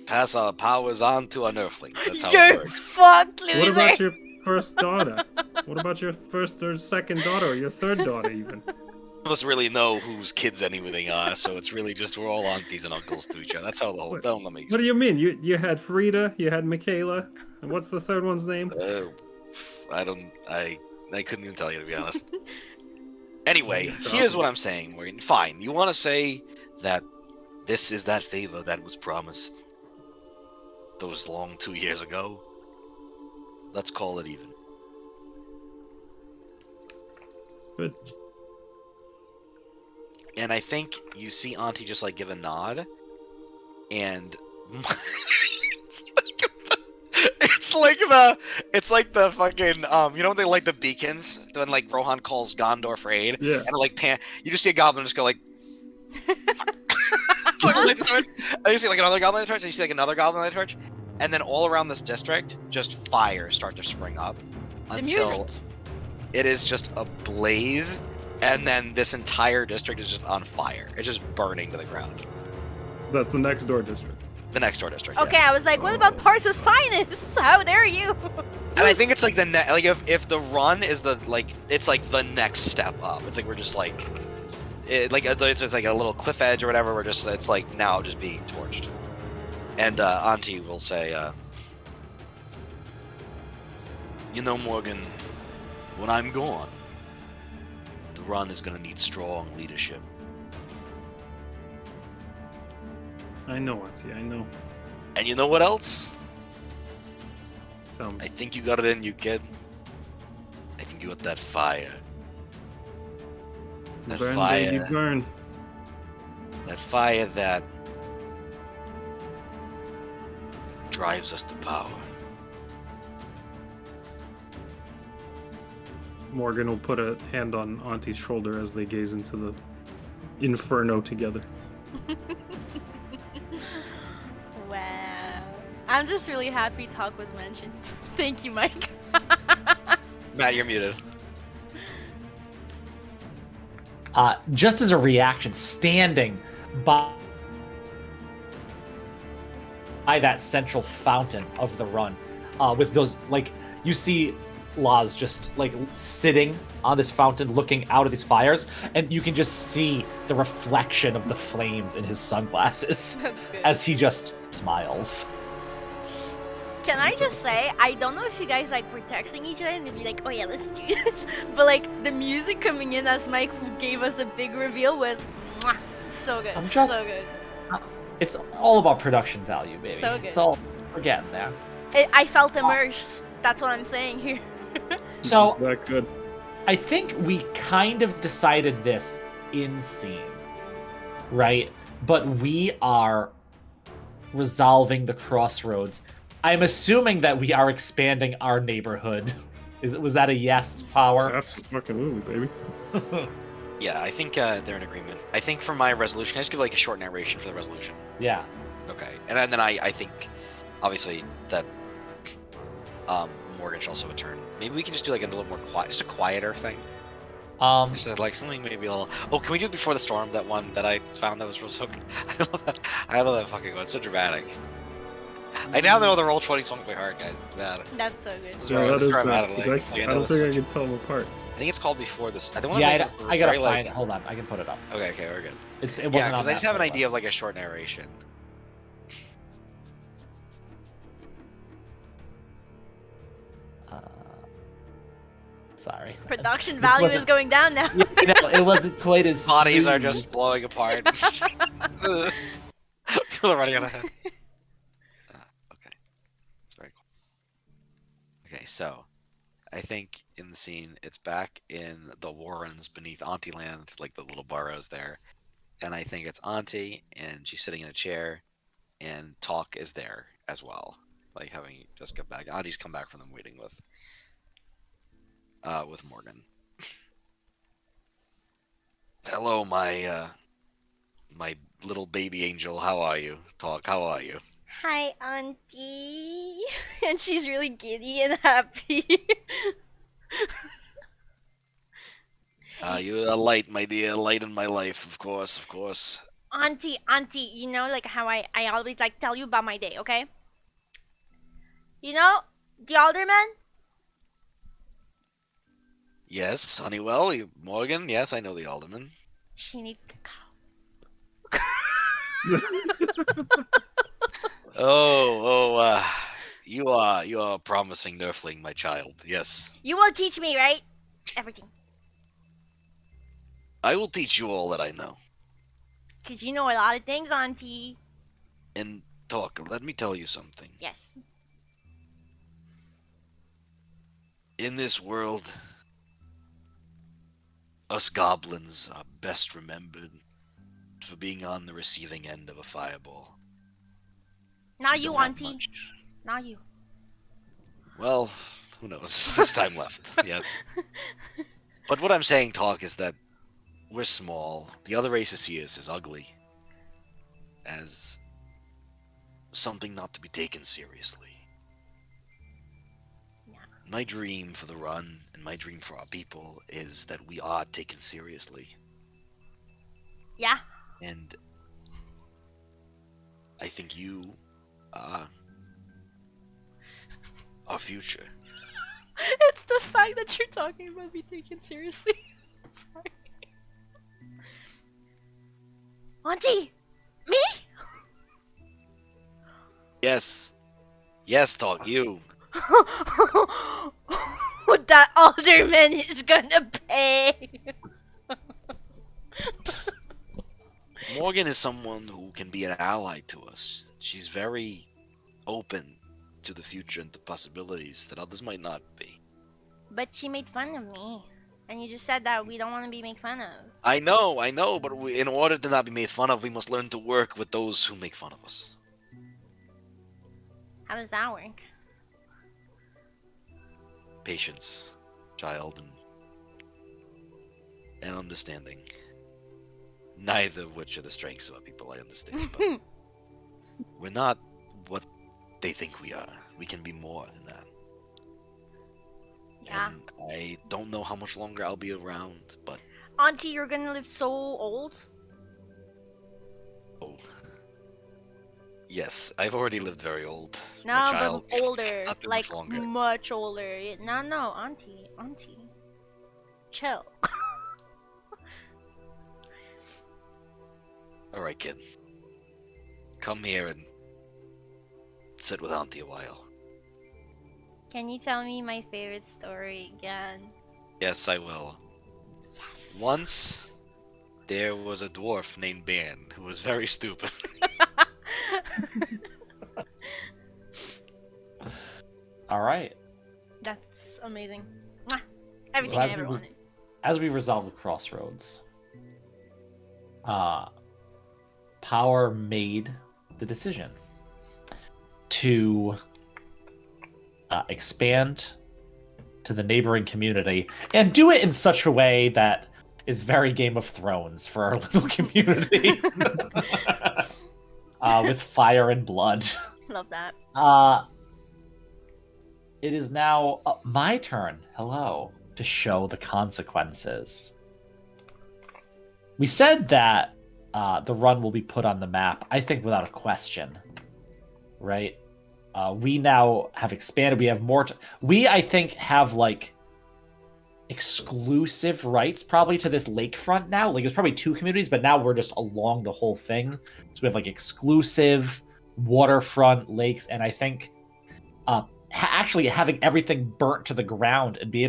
pass our powers on to our nerflings. That's how it You're works. fucked, loser. What about your first daughter? What about your first or second daughter, or your third daughter even? None of us really know whose kids anything are, so it's really just we're all aunties and uncles to each other. That's how the whole. Don't let me. What do you mean? You had Frida, you had Michaela, and what's the third one's name? I couldn't even tell you, to be honest. Anyway, here's what I'm saying, Morgan. Fine, you want to say that this is that favor that was promised those long 2 years ago? Let's call it even. Good. And I think you see Auntie just like give a nod, and it's like the fucking you know when they light the beacons when like Rohan calls Gondor for aid, Yeah. and like you just see a goblin just go like. It's like, and you see like another goblin in the torch, and you see like another goblin in the torch, and then all around this district, just fires start to spring up The until music. it is just a blaze, and then this entire district is just on fire. It's just burning to the ground. That's the next door district. The next door district. Okay, yeah. I was like, what about Parsa's finest? How dare you? And I think it's like like if the run is the like it's like the next step up. It's like we're just like it's like a little cliff edge or whatever. We're just it's like now just being torched. And Auntie will say, you know, Morgan, when I'm gone, the run is gonna need strong leadership. I know, Auntie, I know. And you know what else? Tell me. I think you got it in you, kid. I think you got that fire. That Burn, fire. baby, burn. That fire that drives us to power. Morgan will put a hand on Auntie's shoulder as they gaze into the inferno together. Wow. I'm just really happy talk was mentioned. Thank you, Mike. Matt, you're muted. Just as a reaction, standing by that central fountain of the run, with those, like, you see Laz just, like, sitting on this fountain looking out of these fires, and you can just see the reflection of the flames in his sunglasses That's good. as he just smiles. Can I just say, I don't know if you guys like were texting each other and they'd be like, oh yeah, let's do this. But like the music coming in as Mike gave us the big reveal was mwah, so good. So good. It's all about production value, baby. So good. It's all, we're getting there. I felt immersed. That's what I'm saying here. So Is that good? I think we kind of decided this in scene, right? But we are resolving the crossroads. I'm assuming that we are expanding our neighborhood. Was that a yes, Power? That's a fucking movie, baby. Yeah, I think they're in agreement. I think for my resolution, I just give like a short narration for the resolution. Yeah. Okay, and then I think, obviously, that Morgan should also return. Maybe we can just do like a little more quiet, just a quieter thing. Just like something maybe a little. Oh, can we do it before the storm? That one that I found that was real so good. I love that fucking one. It's so dramatic. I now know the Roll20 songs by heart, guys. It's bad. That's so good. This is Yeah, where- that this is is where I'm bad, at it, 'cause like, I know don't this think I much. can tell them apart. I think it's called before this. The one Yeah, that I gotta very, find like- it. Hold on, I can put it up. Okay, we're good. It wasn't Yeah, on because I that just have an list. idea of like a short narration. Sorry. Production This value is wasn't- going down now. Yeah, I know, it wasn't quite as Bodies are smooth. just blowing apart. People are running out of head. Okay. It's very cool. Okay, so I think in the scene, it's back in the Warrens beneath Auntie Land, like the little burrows there. And I think it's Auntie, and she's sitting in a chair, and Talk is there as well. Like having just come back. Auntie's come back from the meeting with Morgan. Hello, my little baby angel. How are you? Talk. How are you? Hi, Auntie. And she's really giddy and happy. You're a light, my dear. Light in my life, of course, of course. Auntie, you know, like how I always like tell you about my day, okay? You know, the alderman? Yes, Honeywell, Morgan. Yes, I know the alderman. She needs to go. You are a promising nerfling, my child. Yes, You will teach me, right? Everything. I will teach you all that I know. Because you know a lot of things, Auntie. And Talk. Let me tell you something. Yes. In this world, us goblins are best remembered for being on the receiving end of a fireball. Now We you, don't have Auntie. much. Now you. Well, who knows? This time left. Yeah. But what I'm saying, Talk, is that we're small. The other races see us as ugly. As something not to be taken seriously. Yeah. My dream for the run, and my dream for our people, is that we are taken seriously. Yeah. And I think you are our future. It's the fact that you're talking about me taken seriously. Sorry. Auntie! Me? Yes. Yes, Talk, you. That alderman is gonna pay. Morgan is someone who can be an ally to us. She's very open to the future and the possibilities that others might not be. But she made fun of me. And you just said that we don't want to be made fun of. I know, but in order to not be made fun of, we must learn to work with those who make fun of us. How does that work? Patience, child, and and understanding. Neither of which are the strengths of our people, I understand. But we're not what they think we are. We can be more than that. Yeah. And I don't know how much longer I'll be around, but Auntie, you're gonna live so old. oh. Yes, I've already lived very old. No, My but child, older. not too Like, much longer. much older. No, Auntie. Chill. Alright, kid. Come here and sit with Auntie a while. Can you tell me my favorite story again? Yes, I will. Yes. Once, there was a dwarf named Ben who was very stupid. All right. That's amazing. Mwah. Everything So I as ever we wanted. as we resolve the crossroads, Power made the decision to expand to the neighboring community and do it in such a way that is very Game of Thrones for our little community. With fire and blood. Love that. It is now my turn, to show the consequences. We said that the run will be put on the map, I think without a question, right? We now have expanded. We have more. We, I think, have like exclusive rights probably to this lakefront now. Like, it's probably 2 communities, but now we're just along the whole thing. So we have like exclusive waterfront lakes, and I think actually having everything burnt to the ground and being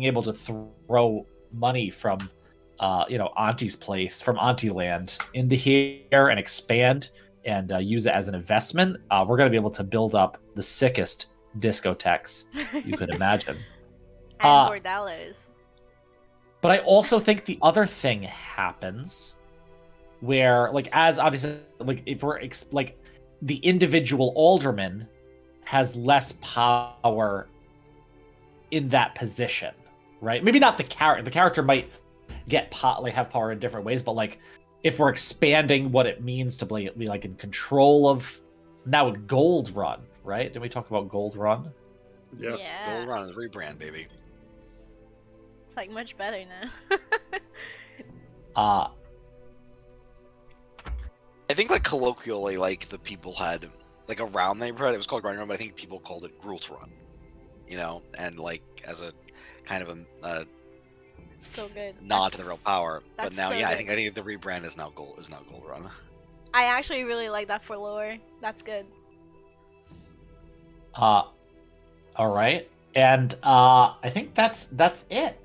able to throw money from Auntie's place, from Auntie Land into here and expand and use it as an investment, we're going to be able to build up the sickest discotheques you could imagine. And bordellos. But I also think the other thing happens where, like, as Auntie said, like, if we're like the individual alderman has less power in that position, right? Maybe not the character. The character might have power in different ways, but like if we're expanding what it means to be like in control of now Gold Run, right? Did we talk about Gold Run? Yes. Yeah. Gold Run, rebrand, baby. It's like much better now. I think, like, colloquially, like, the people had, like, around the neighborhood, it was called Grinding Run, but I think people called it Gruelt Run. And, like, as a kind of a So good. nod to the real power. But that's now, so yeah, I good. think the rebrand is now Gold Run. I actually really like that for lore. That's good. All right, and I think that's it.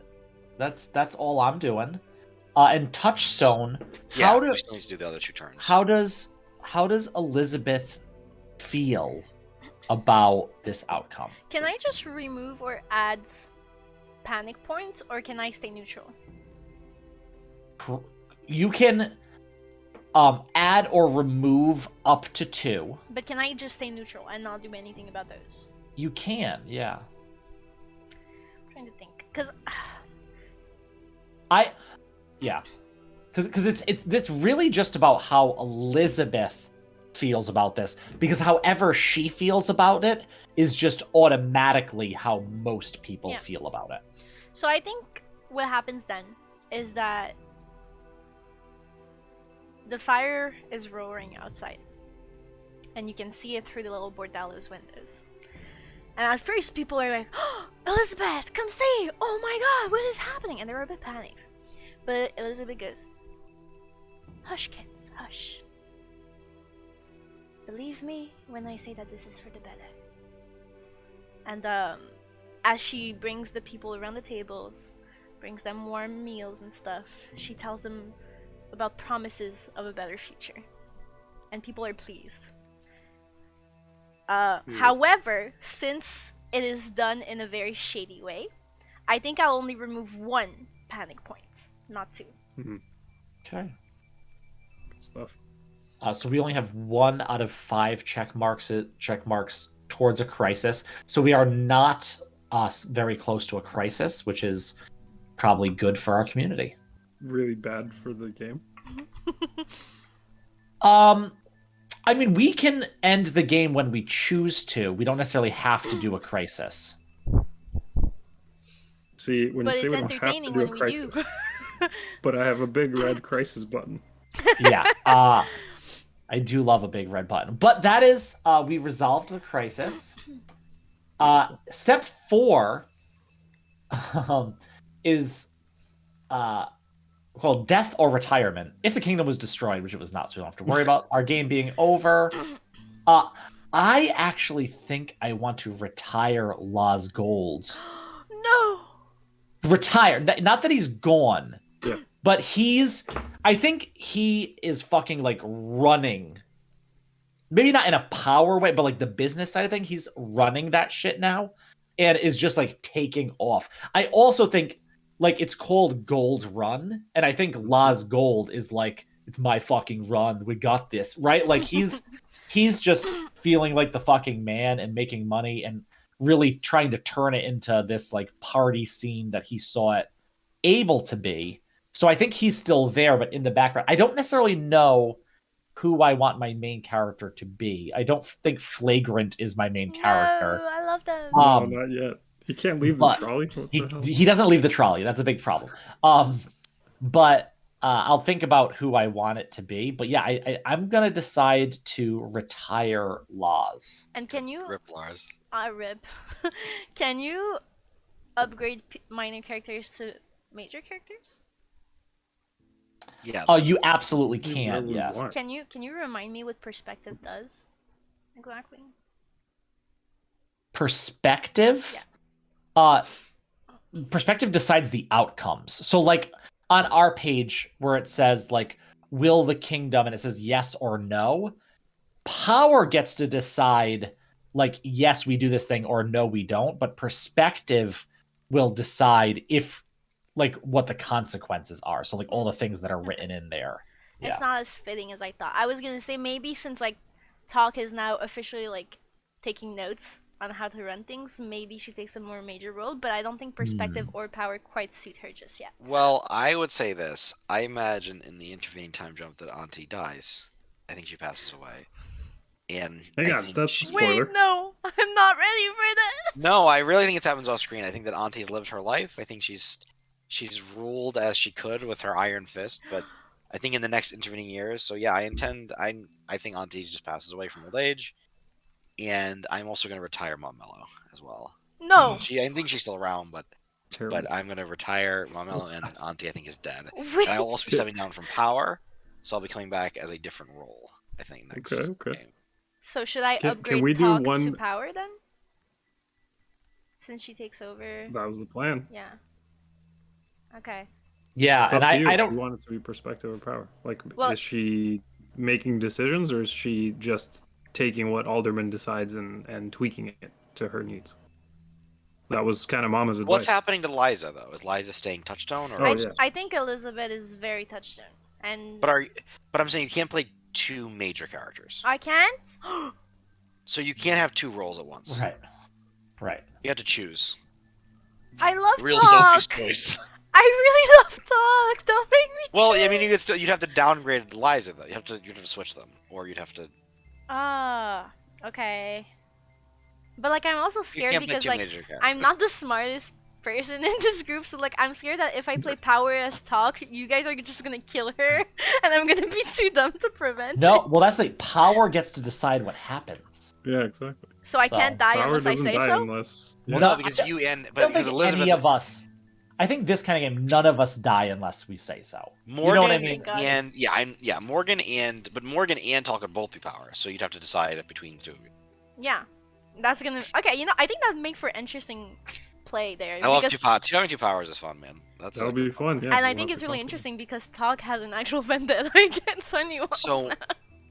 That's all I'm doing. And Touchstone. Yeah, we still need to do the other 2 turns. How does Elizabeth feel about this outcome? Can I just remove or add panic points, or can I stay neutral? You can add or remove up to 2. But can I just stay neutral and not do anything about those? You can, yeah. I'm trying to think, because because it's really just about how Elizabeth feels about this, because however she feels about it is just automatically how most people feel about it. So I think what happens then is that the fire is roaring outside, and you can see it through the little bordello's windows. And at first, people are like, "Oh, Elizabeth, come see! Oh my God, what is happening?" And they're a bit panicked. But Elizabeth goes, "Hush, kids, hush. Believe me when I say that this is for the better." And as she brings the people around the tables, brings them warm meals and stuff, she tells them about promises of a better future. And people are pleased. However, since it is done in a very shady way, I think I'll only remove 1 panic point, not 2. Okay. Good stuff. So we only have 1 out of 5 check marks towards a crisis. So we are not very close to a crisis, which is probably good for our community. really bad for the game? I mean, we can end the game when we choose to. We don't necessarily have to do a crisis. See, when But you say it's we don't have to entertaining do a when we do. crisis, but I have a big red crisis button. Yeah. I do love a big red button. But that is, we resolved the crisis. Step 4 is called death or retirement. If the kingdom was destroyed, which it was not, so we don't have to worry about our game being over. I actually think I want to retire Law's gold. No. Retire. Not that he's gone. Yeah. But I think he is fucking like running. Maybe not in a power way, but like the business side of thing, he's running that shit now and is just like taking off. I also think like it's called Gold Run, and I think Law's Gold is like, it's my fucking run. We got this, right? Like he's just feeling like the fucking man and making money and really trying to turn it into this like party scene that he saw it able to be. So I think he's still there, but in the background. I don't necessarily know who I want my main character to be. I don't think Flagrant is my main character. No, I love them. No, not yet. He can't leave the but trolley. What the hell? He doesn't leave the trolley. That's a big problem. But I'll think about who I want it to be. But yeah, I'm gonna decide to retire Laws. And can you Rip Lars. rip? Can you upgrade minor characters to major characters? Yeah. Oh, you absolutely You can. really Yes. want. Can you remind me what perspective does exactly? Perspective. Yeah. Perspective decides the outcomes. So like on our page where it says like, will the kingdom, and it says yes or no, power gets to decide like, yes, we do this thing, or no, we don't. But perspective will decide if like what the consequences are. So like all the things that are written in there. Yeah. It's not as fitting as I thought. I was gonna say maybe since like Talk is now officially like taking notes on how to run things, maybe she takes a more major role, but I don't think perspective or power quite suit her just yet. So. Well, I would say this. I imagine in the intervening time jump that Auntie dies. I think she passes away. And Hang I on, think that's she- a spoiler. Wait, no, I'm not ready for this. No, I really think it happens off screen. I think that Auntie's lived her life. I think she's ruled as she could with her iron fist, but I think in the next intervening years. So yeah, I think Auntie just passes away from old age, and I'm also going to retire Mom Mello as well. No. I think she's still around, but Terrible. I'm going to retire Mom Mello, and Auntie I think is dead. Wait. And I'll also be stepping down from power, so I'll be coming back as a different role. I think next Okay. game. So should I Can upgrade we do Talk to one- power then? Since she takes over. That was the plan. Yeah. Okay. Yeah, It's and up to you. I You don't. want it to be perspective or power? Like, Well- is she making decisions, or is she just taking what Alderman decides and tweaking it to her needs? That was kind of Mama's advice. What's happening to Liza though? Is Liza staying touchstone or? Oh, I, yeah. I think Elizabeth is very touchstone, and But I'm saying you can't play two major characters, I can't. so you can't have two roles at once. Right. You have to choose. I love Real Talk. Sophie's choice. I really love Talk. Don't make me. Well, I choose. mean, you'd have to downgrade Liza though. You'd have to switch them, or you'd have to. Ah, okay. But like, I'm also You scared can't play because two like major characters. I'm not the smartest person in this group, so like I'm scared that if I play Power as Talk, you guys are just gonna kill her, and I'm gonna be too dumb to prevent No, it. well, that's like power gets to decide what happens. Yeah, exactly. So I So, can't die Power unless I doesn't say die so. unless. Well, No, no, because I you and I but don't because think Elizabeth, any of us. I think this kind of game, none of us die unless we say so. Morgan You know what I mean? God. and Morgan and Talk would both be power, so you'd have to decide between the two of you. Yeah, that's gonna. Okay, I think that'd make for interesting play there. I love because- having two powers is fun, man. That'll be fun. Yeah. and I we'll think have it's to really talk interesting because Talk has an actual vendetta against anyone. So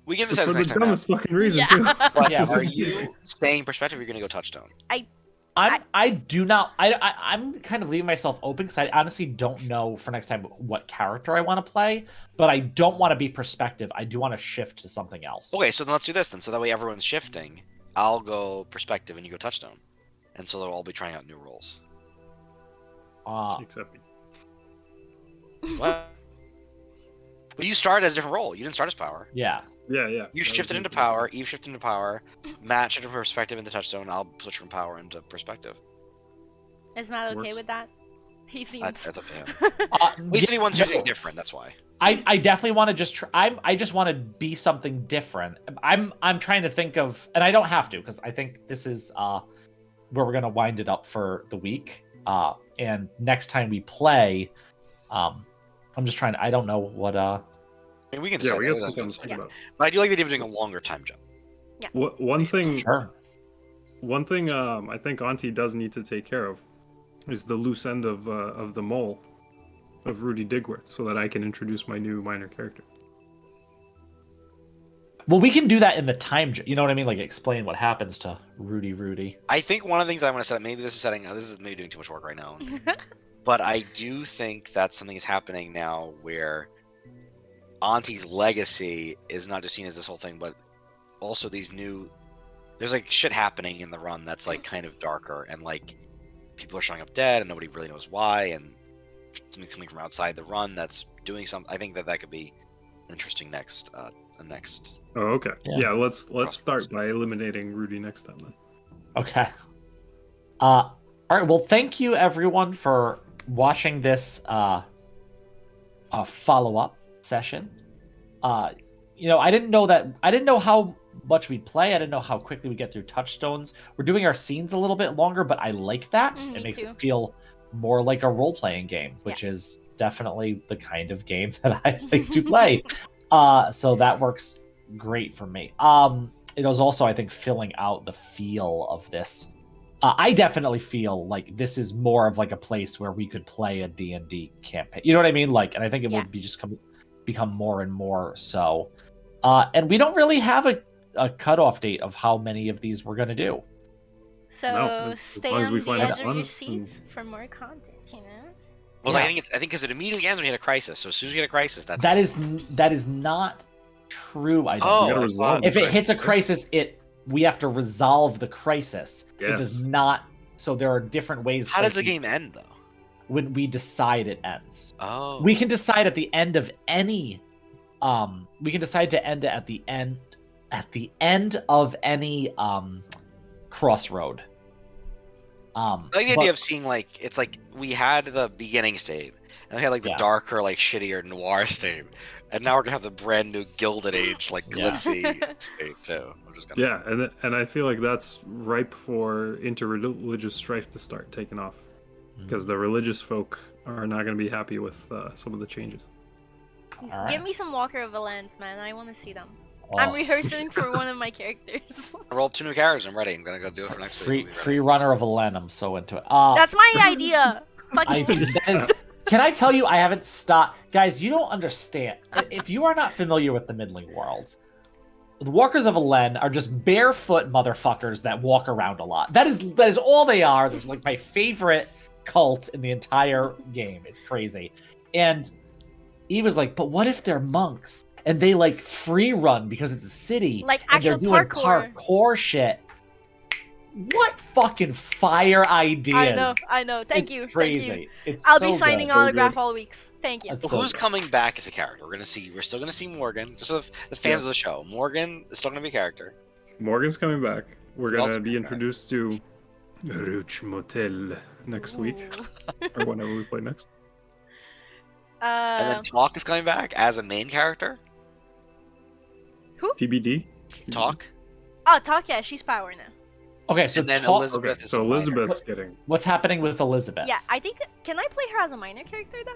we can about it. decide For the the next time. dumbest fucking reason Yeah. too. But Yeah, are you staying perspective? Or are you going to go touchstone? I do not. I'm kind of leaving myself open because I honestly don't know for next time what character I want to play. But I don't want to be perspective. I do want to shift to something else. Okay, so then let's do this then. So that way everyone's shifting. I'll go perspective and you go touchstone, and so they'll all be trying out new roles. Except me. What? But you started as a different role. You didn't start as power. Yeah. Yeah. You That was shifted into interesting. power. Eve shifted into power. Matt shifted from perspective into touchstone. I'll switch from power into perspective. Is Matt okay Works. with that? He seems. That's up to him. Uh, At least he wants yeah, something different. That's why. I definitely want to just try. I just want to be something different. I'm trying to think of, and I don't have to because I think this is where we're gonna wind it up for the week. And next time we play, I'm just trying to. I don't know what. I mean, we can Yeah, decide we that. got We something can to think decide. about. But I do like the idea of doing a longer time jump. One thing Sure. I think Auntie does need to take care of is the loose end of the mole of Rudy Digworth, so that I can introduce my new minor character. Well, we can do that in the time. You know what I mean? Like explain what happens to Rudy. I think one of the things I want to set up, maybe this is setting, this is maybe doing too much work right now, but I do think that something is happening now where Auntie's legacy is not just seen as this whole thing, but also these new, there's like shit happening in the run that's like kind of darker, and like people are showing up dead and nobody really knows why, and something coming from outside the run that's doing something. I think that could be an interesting next. Oh, okay. Yeah. Yeah, let's start by eliminating Rudy next time then. Okay. All right. Well, thank you everyone for watching this follow-up session. You know, I didn't know how much we'd play. I didn't know how quickly we get through touchstones. We're doing our scenes a little bit longer, but I like that. Me It makes too. it feel more like a role-playing game, which is definitely the kind of game that I like to play. So that works great for me. It was also, I think, filling out the feel of this. I definitely feel like this is more of like a place where we could play a D&D campaign. You know what I mean? Like, and I think it would be just become more and more so. And we don't really have a cutoff date of how many of these we're gonna do. So No, as stay long as on we the find edge it of your fun, seats for more content. You know. Well, Yeah. I think because it immediately ends when you hit a crisis. So as soon as you hit a crisis, that's That is not true. I don't. Oh, We gotta I resolve thought- the If it hits a crisis. crisis, we have to resolve the crisis. It does Yes. not. So there are different ways. How does the places- game end though? When we decide it ends? Oh, We can decide at the end of any. We can decide to end it at the end. At the end of any crossroad. I like the idea of seeing like it's like we had the beginning state, and we had like the Yeah. darker, like shittier noir state, and now we're gonna have the brand new Gilded Age, like Yeah. glitzy state too. Which is gonna Yeah, and I feel like that's ripe for interreligious strife to start taking off, because the religious folk are not going to be happy with some of the changes. All right. Give me some Walker of Valence, man. I want to see them. Oh, I'm rehearsing for one of my characters. I rolled 2 new characters. I'm ready. I'm gonna go do it for next free week. We'll be free ready. runner of Elen. I'm so into it. That's my idea. I, Fucking. that is, can I tell you, I haven't stopped. Guys, you don't understand. If you are not familiar with the Middling Worlds, the Walkers of Elen are just barefoot motherfuckers that walk around a lot. That is all they are. There's like my favorite cult in the entire game. It's crazy. And Eve was like, but what if they're monks? And they like free run because it's a city. Like and they're actual doing parkour. parkour shit. What fucking fire ideas. I know. Thank It's you. Crazy. Thank you. It's I'll so be signing good. autograph all weeks. Thank you. That's So so who's good. coming back as a character? We're still gonna see Morgan. Just so the fans of the show. Morgan is still gonna be a character. Morgan's coming back. We're Who going else to be coming back? introduced to Rouge Motel next week, or whenever we play next. And then Talk is coming back as a main character. TBD. Talk. Oh, Talk, yeah, she's power now. Okay, so And then talk- Elizabeth Okay, is so a minor. Elizabeth's getting. what's happening with Elizabeth? Yeah, I think. Can I play her as a minor character then?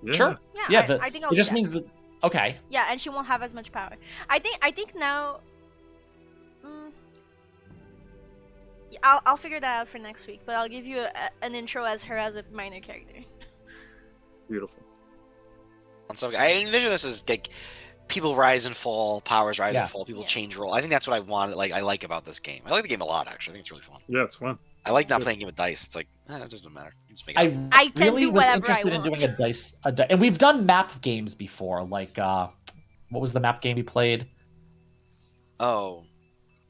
Yeah. Sure. Yeah, Yeah, I think I'll it do just that. means that. Okay. Yeah, and she won't have as much power. I think now. Yeah, I'll figure that out for next week, but I'll give you an intro as her as a minor character. Beautiful. So I envision this as like people rise and fall, powers rise Yeah. and fall, people Yeah. change role. I think that's what I want. Like I like about this game. I like the game a lot. Actually, I think it's really fun. Yeah, it's fun. I like not Good. playing a game of dice. It's like it doesn't matter. You just make it I up. I can really do was whatever I interested in doing want. a dice, and we've done map games before. Like, what was the map game we played? Oh,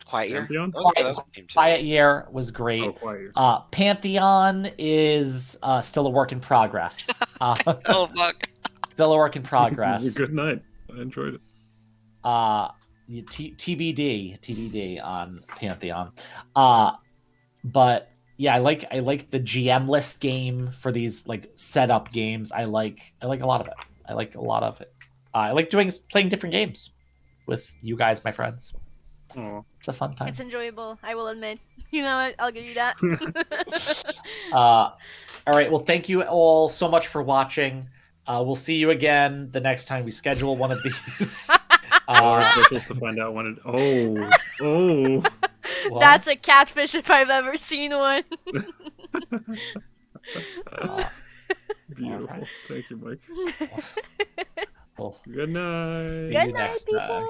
Quiet Year. Pantheon? That was a good game too. Quiet Year was great. Oh, quiet. Pantheon is still a work in progress. Oh fuck. Still a work in It was progress. a good night. I enjoyed it. TBD on Pantheon. But yeah, I like the GM-less game for these like setup games. I like a lot of it. I like playing different games with you guys, my friends. Oh, It's a fun time. It's enjoyable, I will admit. You know what? I'll give you that. All right. Well, thank you all so much for watching. We'll see you again the next time we schedule one of these. our specials to find out when it. Oh. What? That's a catfish if I've ever seen one. Beautiful. Alright. Thank you, Mike. Well, Good night. see Good you night, next people. time.